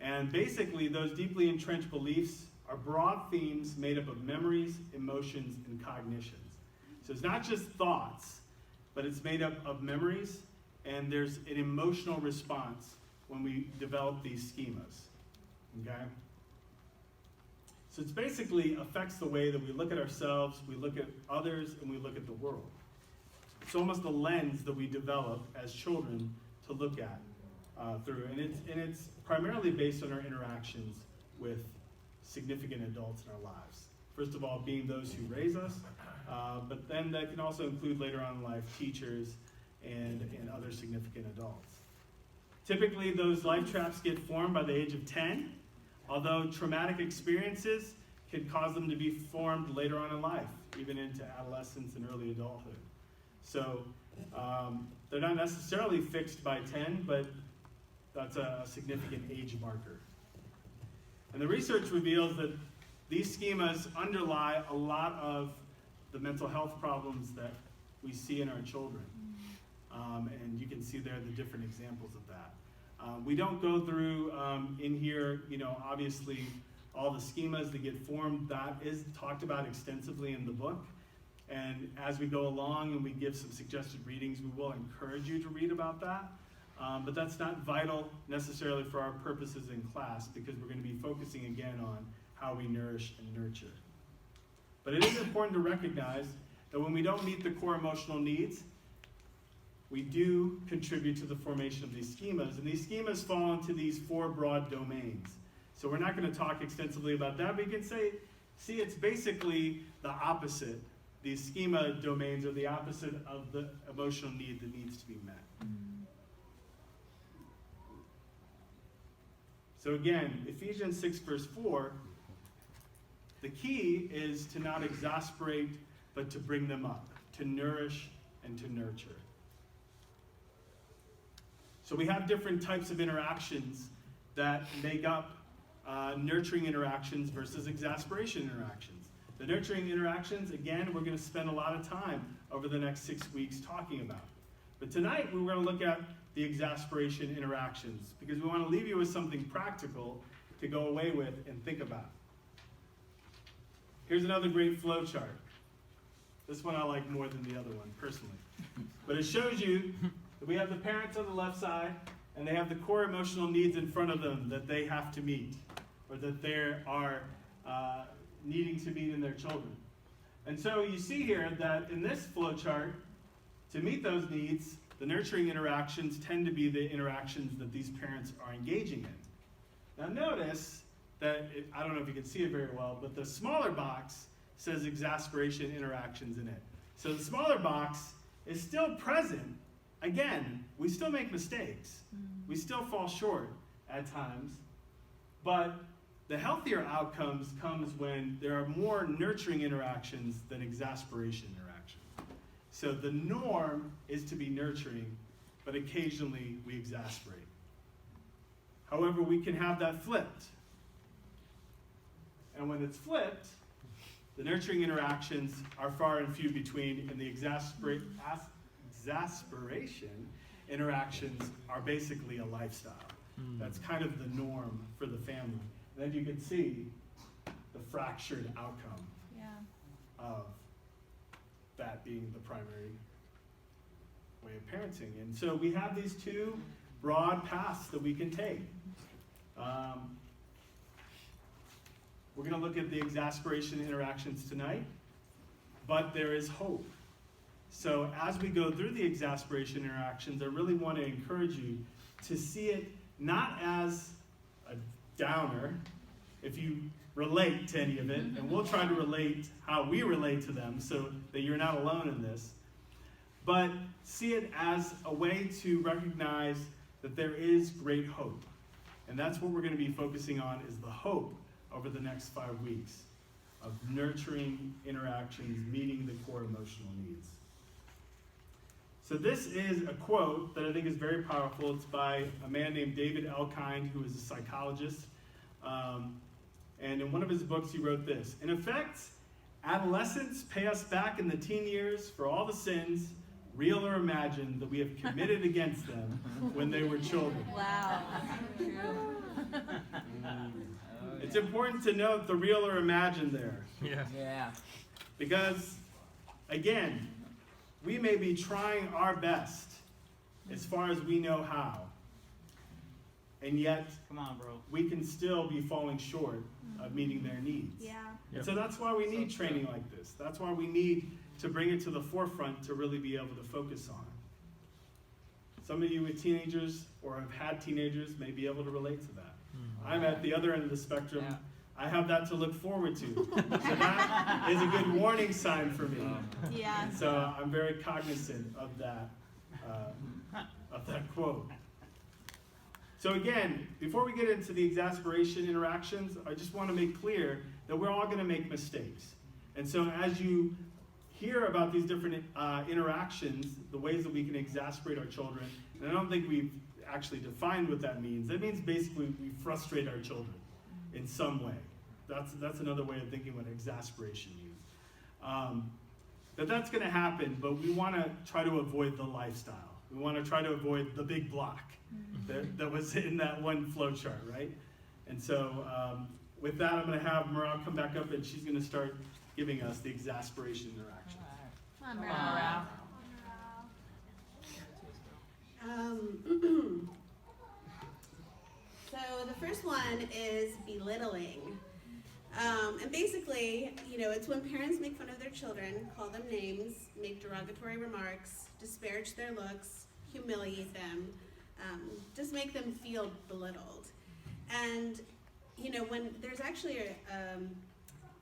And basically, those deeply entrenched beliefs are broad themes made up of memories, emotions, and cognitions. So it's not just thoughts, but it's made up of memories, and there's an emotional response when we develop these schemas. Okay? So it's basically affects the way that we look at ourselves, we look at others, and we look at the world. It's almost a lens that we develop as children to look at through. And it's primarily based on our interactions with significant adults in our lives. First of all, being those who raise us, but then that can also include later on in life teachers and other significant adults. Typically, those life traps get formed by the age of 10, although traumatic experiences can cause them to be formed later on in life, even into adolescence and early adulthood. So they're not necessarily fixed by 10, but that's a significant age marker. And the research reveals that these schemas underlie a lot of the mental health problems that we see in our children. And you can see there the different examples of that. We don't go through in here, obviously all the schemas that get formed. That is talked about extensively in the book. And as we go along and we give some suggested readings, we will encourage you to read about that. But that's not vital necessarily for our purposes in class, because we're going to be focusing again on how we nourish and nurture. But it is important to recognize that when we don't meet the core emotional needs, we do contribute to the formation of these schemas. And these schemas fall into these 4 broad domains. So we're not going to talk extensively about that, but you can see it's basically the opposite. These schema domains are the opposite of the emotional need that needs to be met. So again, Ephesians 6 verse 4, the key is to not exasperate, but to bring them up, to nourish and to nurture. So we have different types of interactions that make up nurturing interactions versus exasperation interactions. The nurturing interactions, again, we're going to spend a lot of time over the next 6 weeks talking about. But tonight, we're going to look at the exasperation interactions, because we want to leave you with something practical to go away with and think about. Here's another great flow chart. This one I like more than the other one, personally. But it shows you that we have the parents on the left side, and they have the core emotional needs in front of them that they have to meet, or that they are needing to meet in their children. And so you see here that in this flow chart, to meet those needs, the nurturing interactions tend to be the interactions that these parents are engaging in. Now notice that, I don't know if you can see it very well, but the smaller box says exasperation interactions in it. So the smaller box is still present. Again, we still make mistakes. We still fall short at times. But the healthier outcomes comes when there are more nurturing interactions than exasperation interactions. So the norm is to be nurturing, but occasionally we exasperate. However, we can have that flipped. And when it's flipped, the nurturing interactions are far and few between, and the exasperation interactions are basically a lifestyle. That's kind of the norm for the family. And then you can see the fractured outcome of that being the primary way of parenting. And so we have these two broad paths that we can take. We're going to look at the exasperation interactions tonight, but there is hope. So as we go through the exasperation interactions, I really want to encourage you to see it not as a downer, if you relate to any of it, and we'll try to relate how we relate to them so that you're not alone in this, but see it as a way to recognize that there is great hope. And that's what we're going to be focusing on, is the hope over the next 5 weeks of nurturing interactions, meeting the core emotional needs. So this is a quote that I think is very powerful. It's by a man named David Elkind, who is a psychologist. And in one of his books, he wrote this: "In effect, adolescents pay us back in the teen years for all the sins, real or imagined, that we have committed against them when they were children." Wow. It's important to note the real or imagined there. Yeah. Because, again, we may be trying our best as far as we know how. And yet, Come on, bro. we can still be falling short of meeting their needs. Yeah. And so that's why we need training like this. That's why we need to bring it to the forefront to really be able to focus on it. Some of you with teenagers or have had teenagers may be able to relate to that. I'm at the other end of the spectrum. Yeah. I have that to look forward to. So that is a good warning sign for me. Yeah. So I'm very cognizant of that quote. So again, before we get into the exasperation interactions, I just want to make clear that we're all going to make mistakes. And so as you hear about these different interactions, the ways that we can exasperate our children, and I don't think we've actually defined what that means. That means basically we frustrate our children in some way. That's another way of thinking what exasperation means. That's going to happen, but we want to try to avoid the lifestyle. We want to try to avoid the big block that was in that one flow chart, right? And so with that, I'm going to have Morale come back up, and she's going to start giving us the exasperation interaction. Come on, Morale. So the first one is belittling. And basically, it's when parents make fun of their children, call them names, make derogatory remarks, disparage their looks, humiliate them, just make them feel belittled. And, when there's actually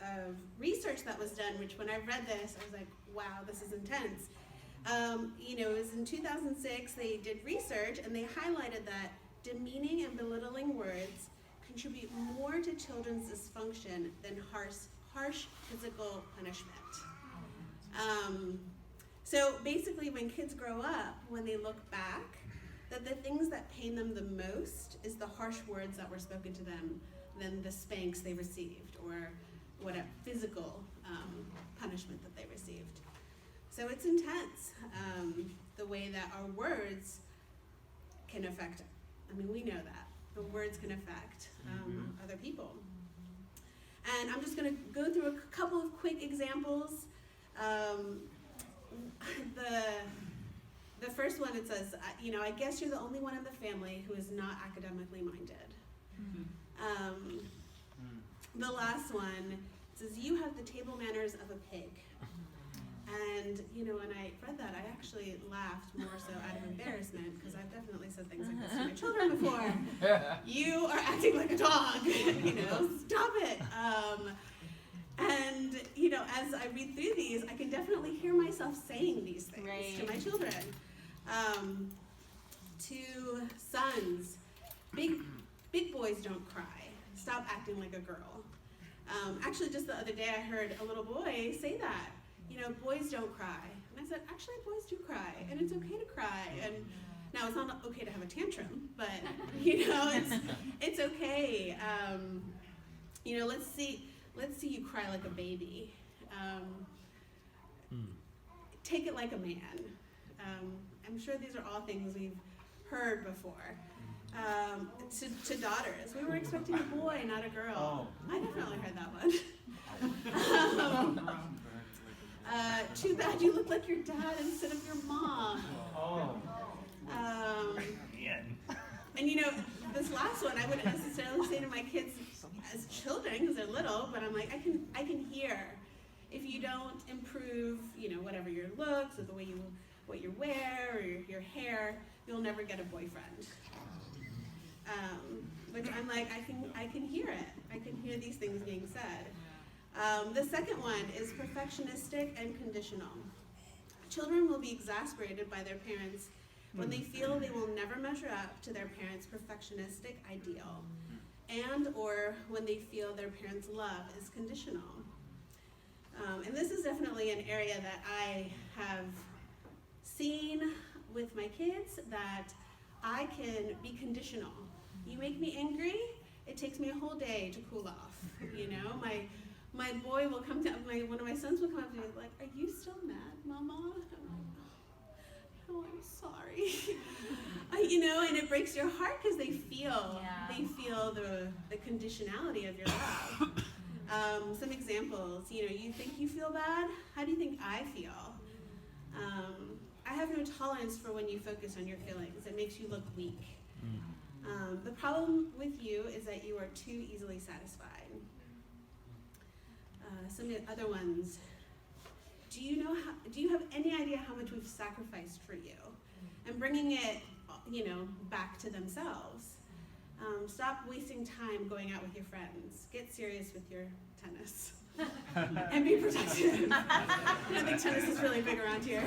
a research that was done, which when I read this, I was like, wow, this is intense. It was in 2006, they did research and they highlighted that demeaning and belittling words contribute more to children's dysfunction than harsh physical punishment. So basically when kids grow up, when they look back, that the things that pain them the most is the harsh words that were spoken to them than the spanks they received or whatever physical punishment that they received. So it's intense, the way that our words can affect, we know that. The words can affect other people. And I'm just going to go through a couple of quick examples. The first one, it says, I guess you're the only one in the family who is not academically minded. The last one says, you have the table manners of a pig. And, when I read that, I actually laughed more so out of embarrassment, because I've definitely said things like this to my children before. You are acting like a dog, stop it. And, as I read through these, I can definitely hear myself saying these things to my children. To sons, big boys don't cry. Stop acting like a girl. Actually, just the other day, I heard a little boy say that. Boys don't cry. And I said, actually, boys do cry, and it's okay to cry. And now, it's not okay to have a tantrum, but, it's okay. Let's see you cry like a baby. Take it like a man. I'm sure these are all things we've heard before. to daughters. We were expecting a boy, not a girl. I definitely heard that one. Too bad you look like your dad instead of your mom. And you know, this last one I wouldn't necessarily say to my kids as children because they're little, but I'm like, I can hear if you don't improve, you know, whatever your looks or the way what you wear or your hair, you'll never get a boyfriend. Which I'm like, I can hear it. I can hear these things being said. The second one is perfectionistic and conditional. Children will be exasperated by their parents when they feel they will never measure up to their parents' perfectionistic ideal, and or when they feel their parents' love is conditional. And this is definitely an area that I have seen with my kids, that I can be conditional. You make me angry, it takes me a whole day to cool off. You know, my boy will come to one of my sons will come up to me like, "Are you still mad, Mama?" I'm like, "Oh, I'm sorry." You know, and it breaks your heart because they feel the conditionality of your love. Some examples, you know, you think you feel bad. How do you think I feel? I have no tolerance for when you focus on your feelings. It makes you look weak. The problem with you is that you are too easily satisfied. Some other ones. Do you have any idea how much we've sacrificed for you? And bringing it, you know, back to themselves. Stop wasting time going out with your friends. Get serious with your tennis. And be productive. I think tennis is really big around here.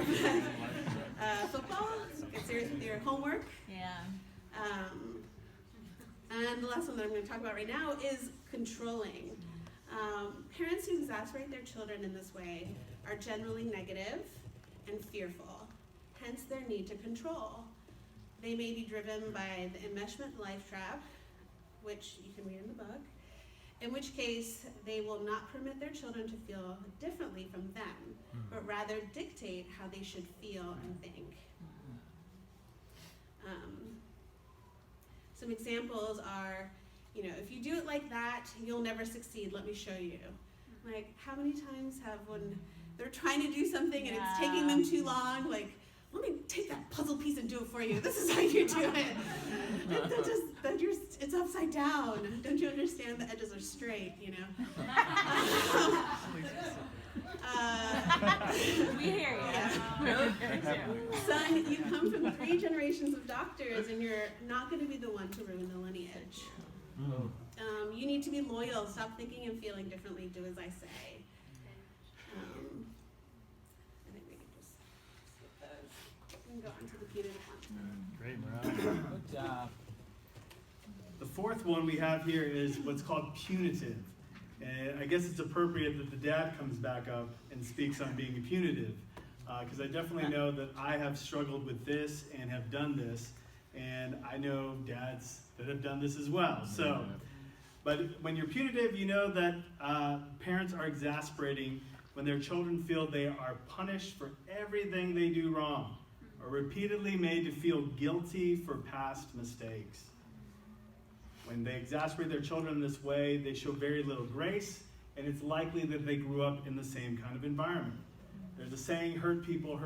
Football, get serious with your homework. Yeah. And the last one that I'm going to talk about right now is controlling. Parents who exasperate their children in this way are generally negative and fearful, hence their need to control. They may be driven by the enmeshment life trap, which you can read in the book, in which case they will not permit their children to feel differently from them, but rather dictate how they should feel and think. Some examples are, you know, if you do it like that, you'll never succeed, let me show you. Like, how many times have, when they're trying to do something and it's taking them too long, like, let me take that puzzle piece and do it for you. This is how you do it. It's upside down. Don't you understand the edges are straight, you know? We hear you. Yeah. Son, you come from 3 generations of doctors and you're not going to be the one to ruin the lineage. You need to be loyal. Stop thinking and feeling differently. Do as I say. I think we can just skip those and go on to the punitive one. Great, Mariah. Good job. The fourth one we have here is what's called punitive. And I guess it's appropriate that the dad comes back up and speaks on being punitive, because I definitely know that I have struggled with this and have done this, and I know dads that have done this as well. So, but when you're punitive, you know that parents are exasperating when their children feel they are punished for everything they do wrong, or repeatedly made to feel guilty for past mistakes. When they exasperate their children in this way, they show very little grace, and it's likely that they grew up in the same kind of environment. There's a saying, hurt people,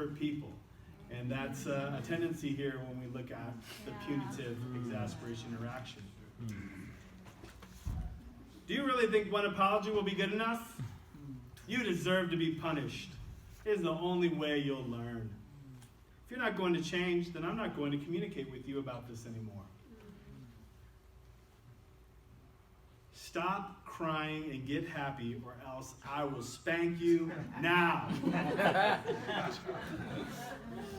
and that's a tendency here when we look at the punitive exasperation interaction. Do you really think one apology will be good enough? You deserve to be punished. It is the only way you'll learn. If you're not going to change, then I'm not going to communicate with you about this anymore. Stop crying and get happy, or else I will spank you now.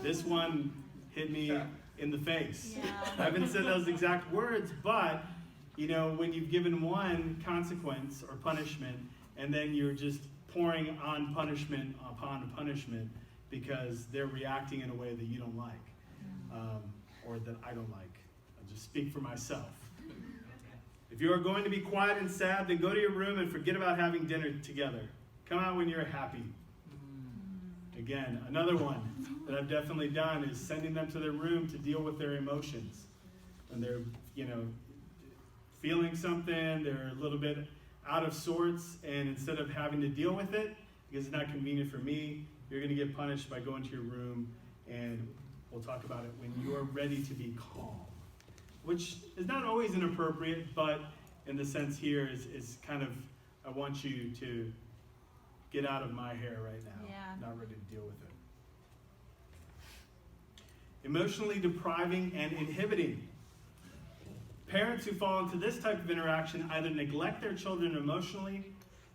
This one hit me in the face. I haven't said those exact words, but you know, when you've given one consequence or punishment, and then you're just pouring on punishment upon punishment because they're reacting in a way that you don't like, or that I don't like. I'll just speak for myself. If you are going to be quiet and sad, then go to your room and forget about having dinner together. Come out when you're happy. Again, another one that I've definitely done is sending them to their room to deal with their emotions. when they're, feeling something, they're a little bit out of sorts, and instead of having to deal with it, because it's not convenient for me, you're going to get punished by going to your room, and we'll talk about it when you're ready to be calm, which is not always inappropriate, but in the sense here is kind of, I want you to get out of my hair right now, not ready to deal with it. Emotionally depriving and inhibiting. Parents who fall into this type of interaction either neglect their children emotionally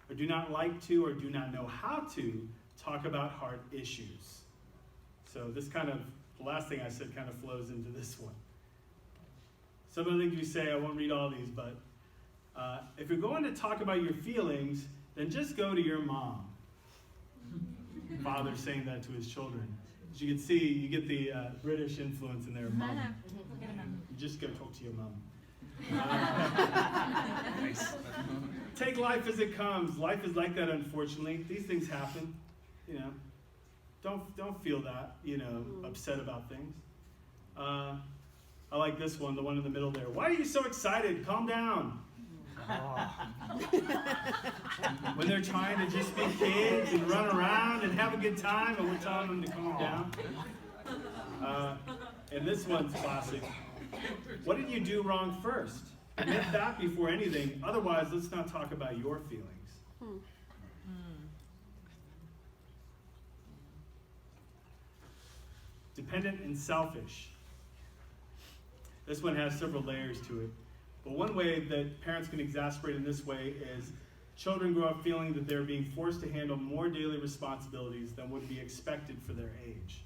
or do not like to or do not know how to talk about hard issues. So this kind of, the last thing I said kind of flows into this one. Some of the things you say, I won't read all these, but if you're going to talk about your feelings, then just go to your mom. Father saying that to his children. As you can see, you get the British influence in there, mom. You just go talk to your mom. Nice. Take life as it comes. Life is like that, unfortunately. These things happen. Don't feel that, upset about things. I like this one, the one in the middle there. Why are you so excited? Calm down. When they're trying to just be kids and run around and have a good time, and we're telling them to calm down. And this one's classic. What did you do wrong first? Admit that before anything. Otherwise, let's not talk about your feelings. Dependent and selfish. This one has several layers to it. But one way that parents can exasperate in this way is children grow up feeling that they're being forced to handle more daily responsibilities than would be expected for their age.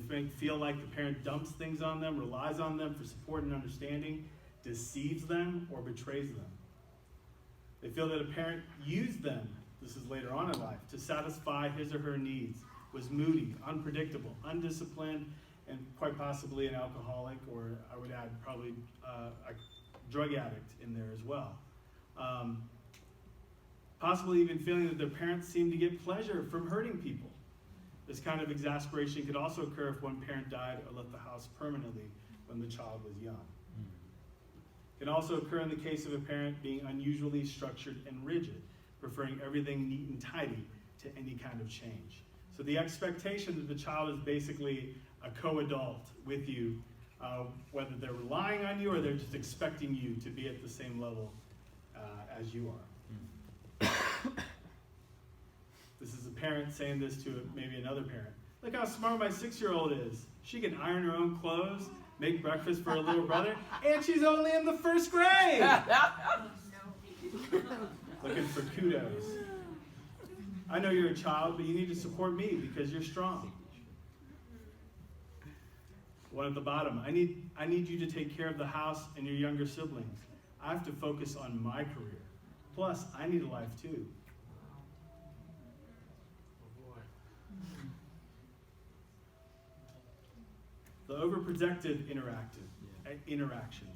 They feel like the parent dumps things on them, relies on them for support and understanding, deceives them, or betrays them. They feel that a parent used them, this is later on in life, to satisfy his or her needs, was moody, unpredictable, undisciplined, and quite possibly an alcoholic, or I would add probably a drug addict in there as well. Possibly even feeling that their parents seem to get pleasure from hurting people. This kind of exasperation could also occur if one parent died or left the house permanently when the child was young. It can also occur in the case of a parent being unusually structured and rigid, preferring everything neat and tidy to any kind of change. So the expectation that the child is basically a co-adult with you, whether they're relying on you or they're just expecting you to be at the same level as you are. This is a parent saying this to maybe another parent. Look how smart my 6-year-old is. She can iron her own clothes, make breakfast for her little brother, and she's only in the 1st grade. Looking for kudos. I know you're a child, but you need to support me because you're strong. One at the bottom. I need you to take care of the house and your younger siblings. I have to focus on my career. Plus, I need a life too. The overprotective interaction.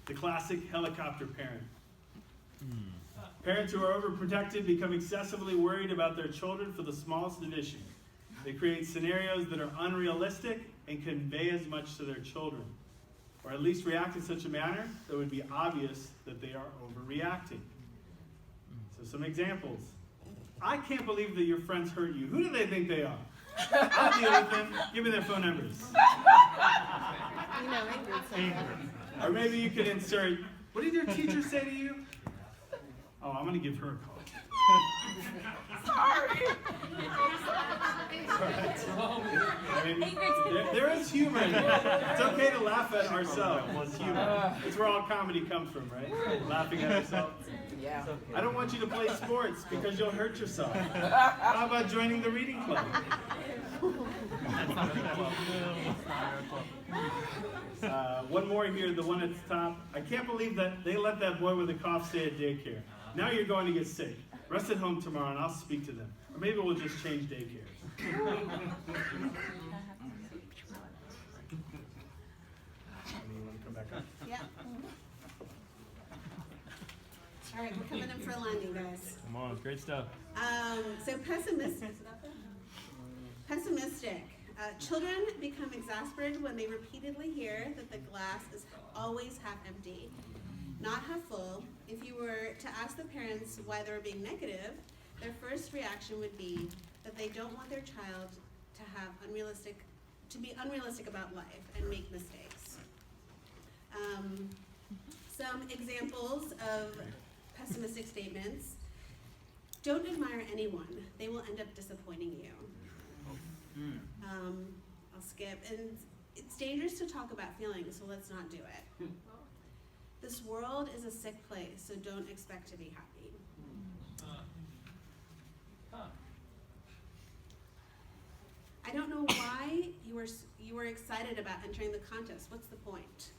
The classic helicopter parent. Parents who are overprotected become excessively worried about their children for the smallest of issues. They create scenarios that are unrealistic and convey as much to their children, or at least react in such a manner that would be obvious that they are overreacting. So some examples. I can't believe that your friends hurt you. Who do they think they are? I'll deal with them. Give me their phone numbers. Or maybe you could insert, what did your teacher say to you? Oh, I'm going to give her a call. Sorry. I mean, there is humor in there. It's okay to laugh at ourselves. It's humor. It's where all comedy comes from, right? Laughing at ourselves. Yeah. I don't want you to play sports because you'll hurt yourself. How about joining the reading club? One more here, the one at the top. I can't believe that they let that boy with a cough stay at daycare. Now you're going to get sick. Rest at home tomorrow and I'll speak to them. Or maybe we'll just change daycares. Anyone want to come back up? Yeah. All right, we're coming in for a landing, guys. Come on, great stuff. So pessimistic. Children become exasperated when they repeatedly hear that the glass is always half empty, not half full. If you were to ask the parents why they were being negative, their first reaction would be that they don't want their child to be unrealistic about life and make mistakes. Some examples of pessimistic statements: don't admire anyone, they will end up disappointing you. I'll skip. And it's dangerous to talk about feelings, so let's not do it. This world is a sick place, so don't expect to be happy. I don't know why you were excited about entering the contest. What's the point?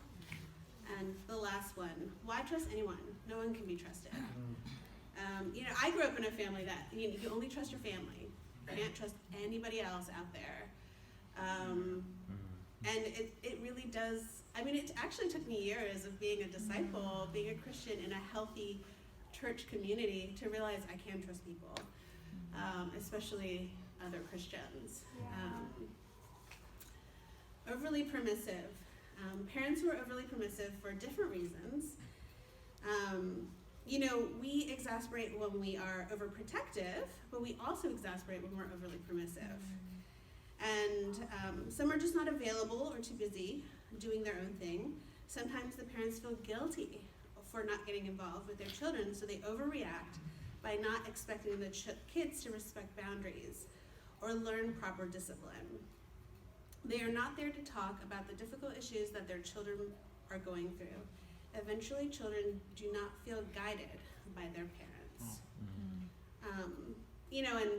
And the last one, why trust anyone? No one can be trusted. I grew up in a family that you only trust your family. You can't trust anybody else out there. And it really does, it actually took me years of being a disciple, being a Christian in a healthy church community to realize I can trust people, especially other Christians. Overly permissive. Parents who are overly permissive for different reasons. We exasperate when we are overprotective, but we also exasperate when we're overly permissive. And some are just not available or too busy doing their own thing. Sometimes the parents feel guilty for not getting involved with their children, so they overreact by not expecting the kids to respect boundaries or learn proper discipline. They are not there to talk about the difficult issues that their children are going through. Eventually, children do not feel guided by their parents. And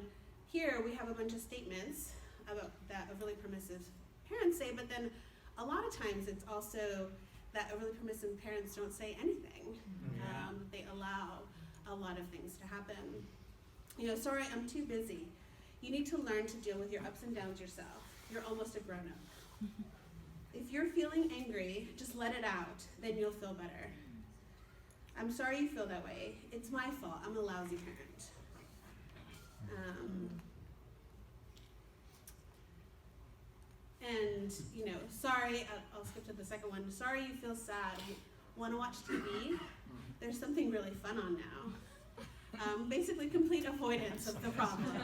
here we have a bunch of statements about that overly permissive parents say, but then a lot of times it's also that overly permissive parents don't say anything. They allow a lot of things to happen. Sorry, I'm too busy. You need to learn to deal with your ups and downs yourself. You're almost a grown-up. If you're feeling angry, just let it out, then you'll feel better. I'm sorry you feel that way. It's my fault. I'm a lousy parent. Sorry, I'll skip to the second one. Sorry you feel sad. Want to watch TV? There's something really fun on now. Basically complete avoidance of the problem.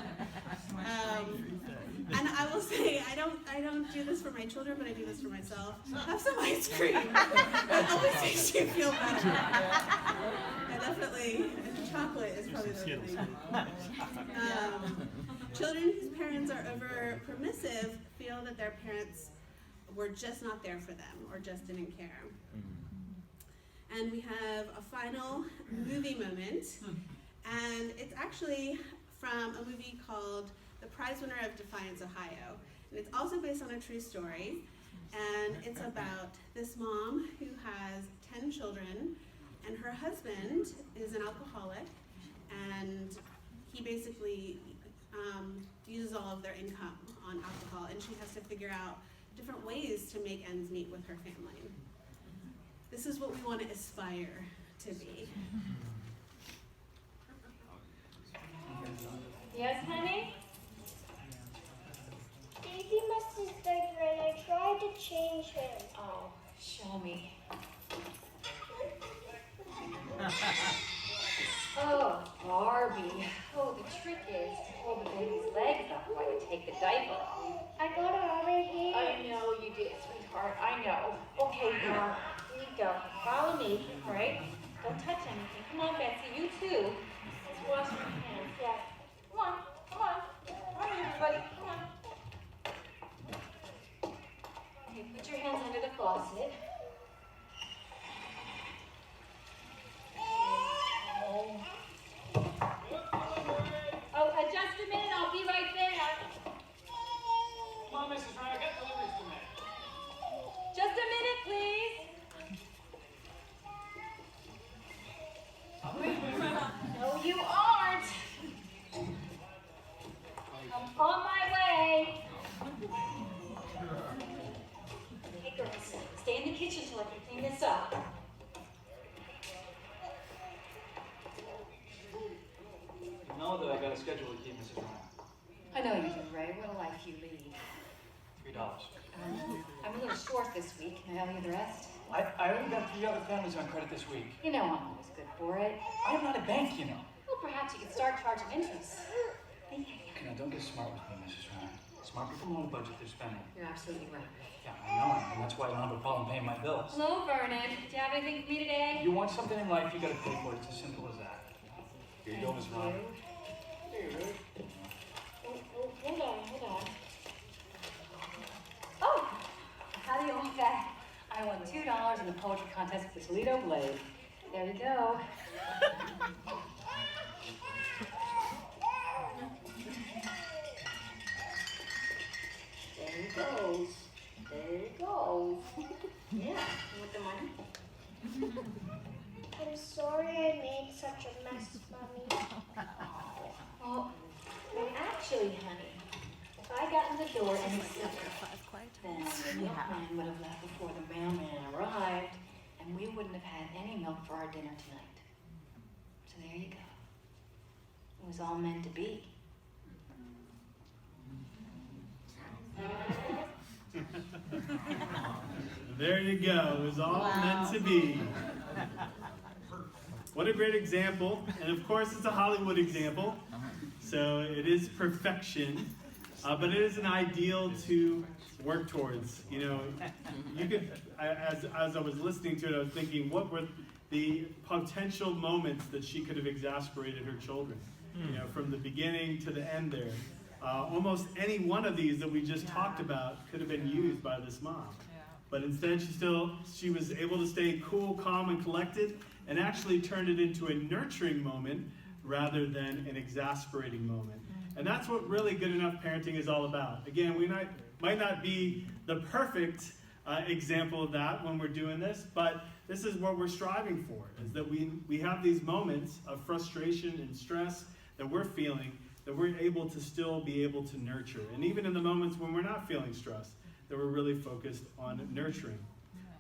And I will say, I don't do this for my children, but I do this for myself. Have some ice cream. It always makes you feel better. I definitely, chocolate is probably the thing. Children whose parents are over permissive feel that their parents were just not there for them or just didn't care. And we have a final movie moment. And it's actually from a movie called The Prize Winner of Defiance, Ohio. And it's also based on a true story. And it's about this mom who has 10 children, and her husband is an alcoholic, and he basically uses all of their income on alcohol, and she has to figure out different ways to make ends meet with her family. This is what we want to aspire to be. Yes, honey? Daisy must have diaper and I tried to change him. Oh, show me. Oh, Barbie. Oh, the trick is to hold the baby's legs up while you take the diaper off. I got it all right here. I know you did, sweetheart. I know. Okay, now, here you go. Follow me, all right? Don't touch anything. Come on, Betsy, you too. Let's wash your hands. Yeah. Come on, come on. Come on, everybody. Come on. Okay, put your hands under the faucet. Just a minute, I'll be right there. Come on, Mrs. Ryan, I got deliveries to make. Just a minute, please. No, you aren't. I'm on my way. Hey, girls, stay in the kitchen till I can clean this up. You know that I got a schedule to keep, Mrs. Ryan. I know you do, Ray. What a life you lead. $3. I'm a little short this week. Can I have you the rest? I already got 3 other families on credit this week. You know I'm always good for it. I'm not a bank, you know. Well, perhaps you could start charging interest. Okay, now don't get smart with me, Mrs. Ryan. Smart people know the budget they're spending. You're absolutely right. Yeah, I know, and that's why I don't have a problem paying my bills. Hello, Vernon. Do you have anything for me today? You want something in life, you gotta pay for it. It's as simple as that. Here you go, Miss Ryan. Hold on. Oh! How do you like that? I won $2 in the poetry contest with the Toledo Blade. There you go. There he goes. Yeah, you want the money? I'm sorry I made such a mess, Mommy. Oh, well, actually, honey, if I got in the door and accepted, then the milkman would have left before the mailman arrived, and we wouldn't have had any milk for our dinner tonight. So there you go. It was all meant to be. There you go. It was all meant to be. What a great example. And of course, it's a Hollywood example. So it is perfection. But it is an ideal to work towards. You know, you could, as I was listening to it, I was thinking, what were the potential moments that she could have exasperated her children? You know, from the beginning to the end there. Almost any one of these that we just talked about could have been used by this mom. But instead she was able to stay cool, calm, and collected, and actually turned it into a nurturing moment rather than an exasperating moment. And that's what really good enough parenting is all about. Again, we might not be the perfect example of that when we're doing this, but this is what we're striving for, is that we have these moments of frustration and stress that we're feeling, that we're able to still be able to nurture. And even in the moments when we're not feeling stressed, that we're really focused on nurturing.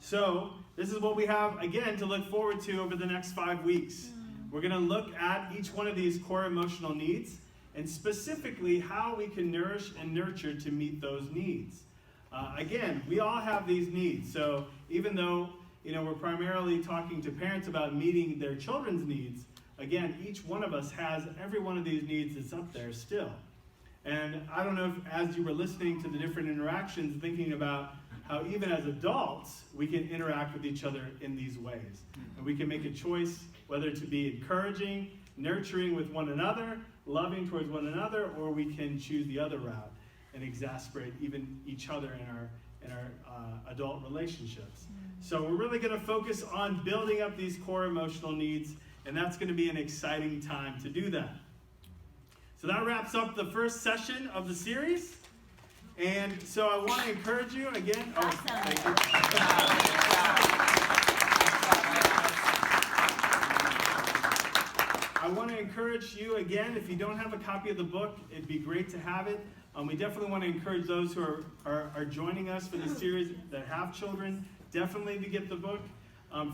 So this is what we have, again, to look forward to over the next 5 weeks. We're going to look at each one of these core emotional needs, and specifically how we can nourish and nurture to meet those needs. Again, we all have these needs. So even though we're primarily talking to parents about meeting their children's needs, again, each one of us has every one of these needs that's up there still. And I don't know if, as you were listening to the different interactions, thinking about how even as adults, we can interact with each other in these ways. And we can make a choice whether to be encouraging, nurturing with one another, loving towards one another, or we can choose the other route and exasperate even each other in our adult relationships. So we're really going to focus on building up these core emotional needs, and that's going to be an exciting time to do that. So that wraps up the first session of the series. And so I want to encourage you again. Awesome. Thank you. I want to encourage you again, if you don't have a copy of the book, it'd be great to have it. We definitely want to encourage those who are joining us for the series that have children, definitely to get the book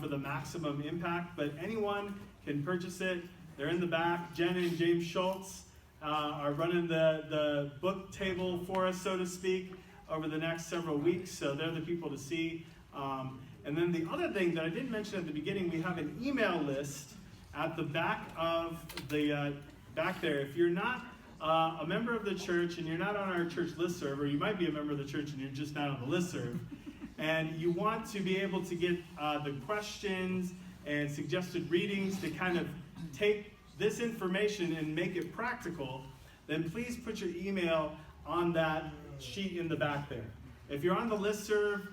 for the maximum impact. But anyone can purchase it. They're in the back. Jen and James Schultz are running the book table for us, so to speak, over the next several weeks. So they're the people to see. And then the other thing that I didn't mention at the beginning, we have an email list at the back of the back there. If you're not a member of the church and you're not on our church listserv, or you might be a member of the church and you're just not on the listserv, and you want to be able to get the questions and suggested readings to kind of take this information and make it practical, then please put your email on that sheet in the back there. If you're on the listserv,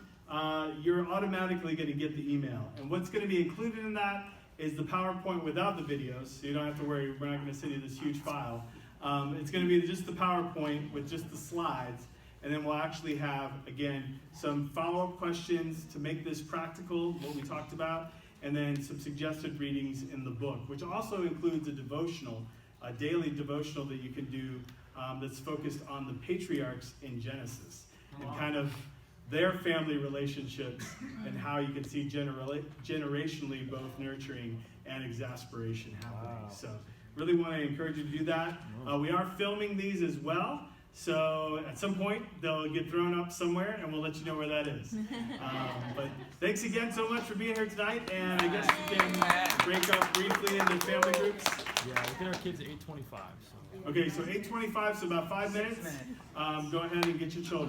you're automatically going to get the email. And what's going to be included in that is the PowerPoint without the videos, so you don't have to worry, we're not going to send you this huge file. It's going to be just the PowerPoint with just the slides, and then we'll actually have, again, some follow-up questions to make this practical, what we talked about, and then some suggested readings in the book, which also includes a devotional, a daily devotional that you can do that's focused on the patriarchs in Genesis, and kind of their family relationships and how you can see generationally both nurturing and exasperation happening. So really want to encourage you to do that. We are filming these as well, So at some point, they'll get thrown up somewhere, and we'll let you know where that is. But thanks again so much for being here tonight, and I guess you can break up briefly into family groups. Yeah, we'll get our kids at 8:25. So. Okay, so 8:25, so about 5 minutes. Go ahead and get your children.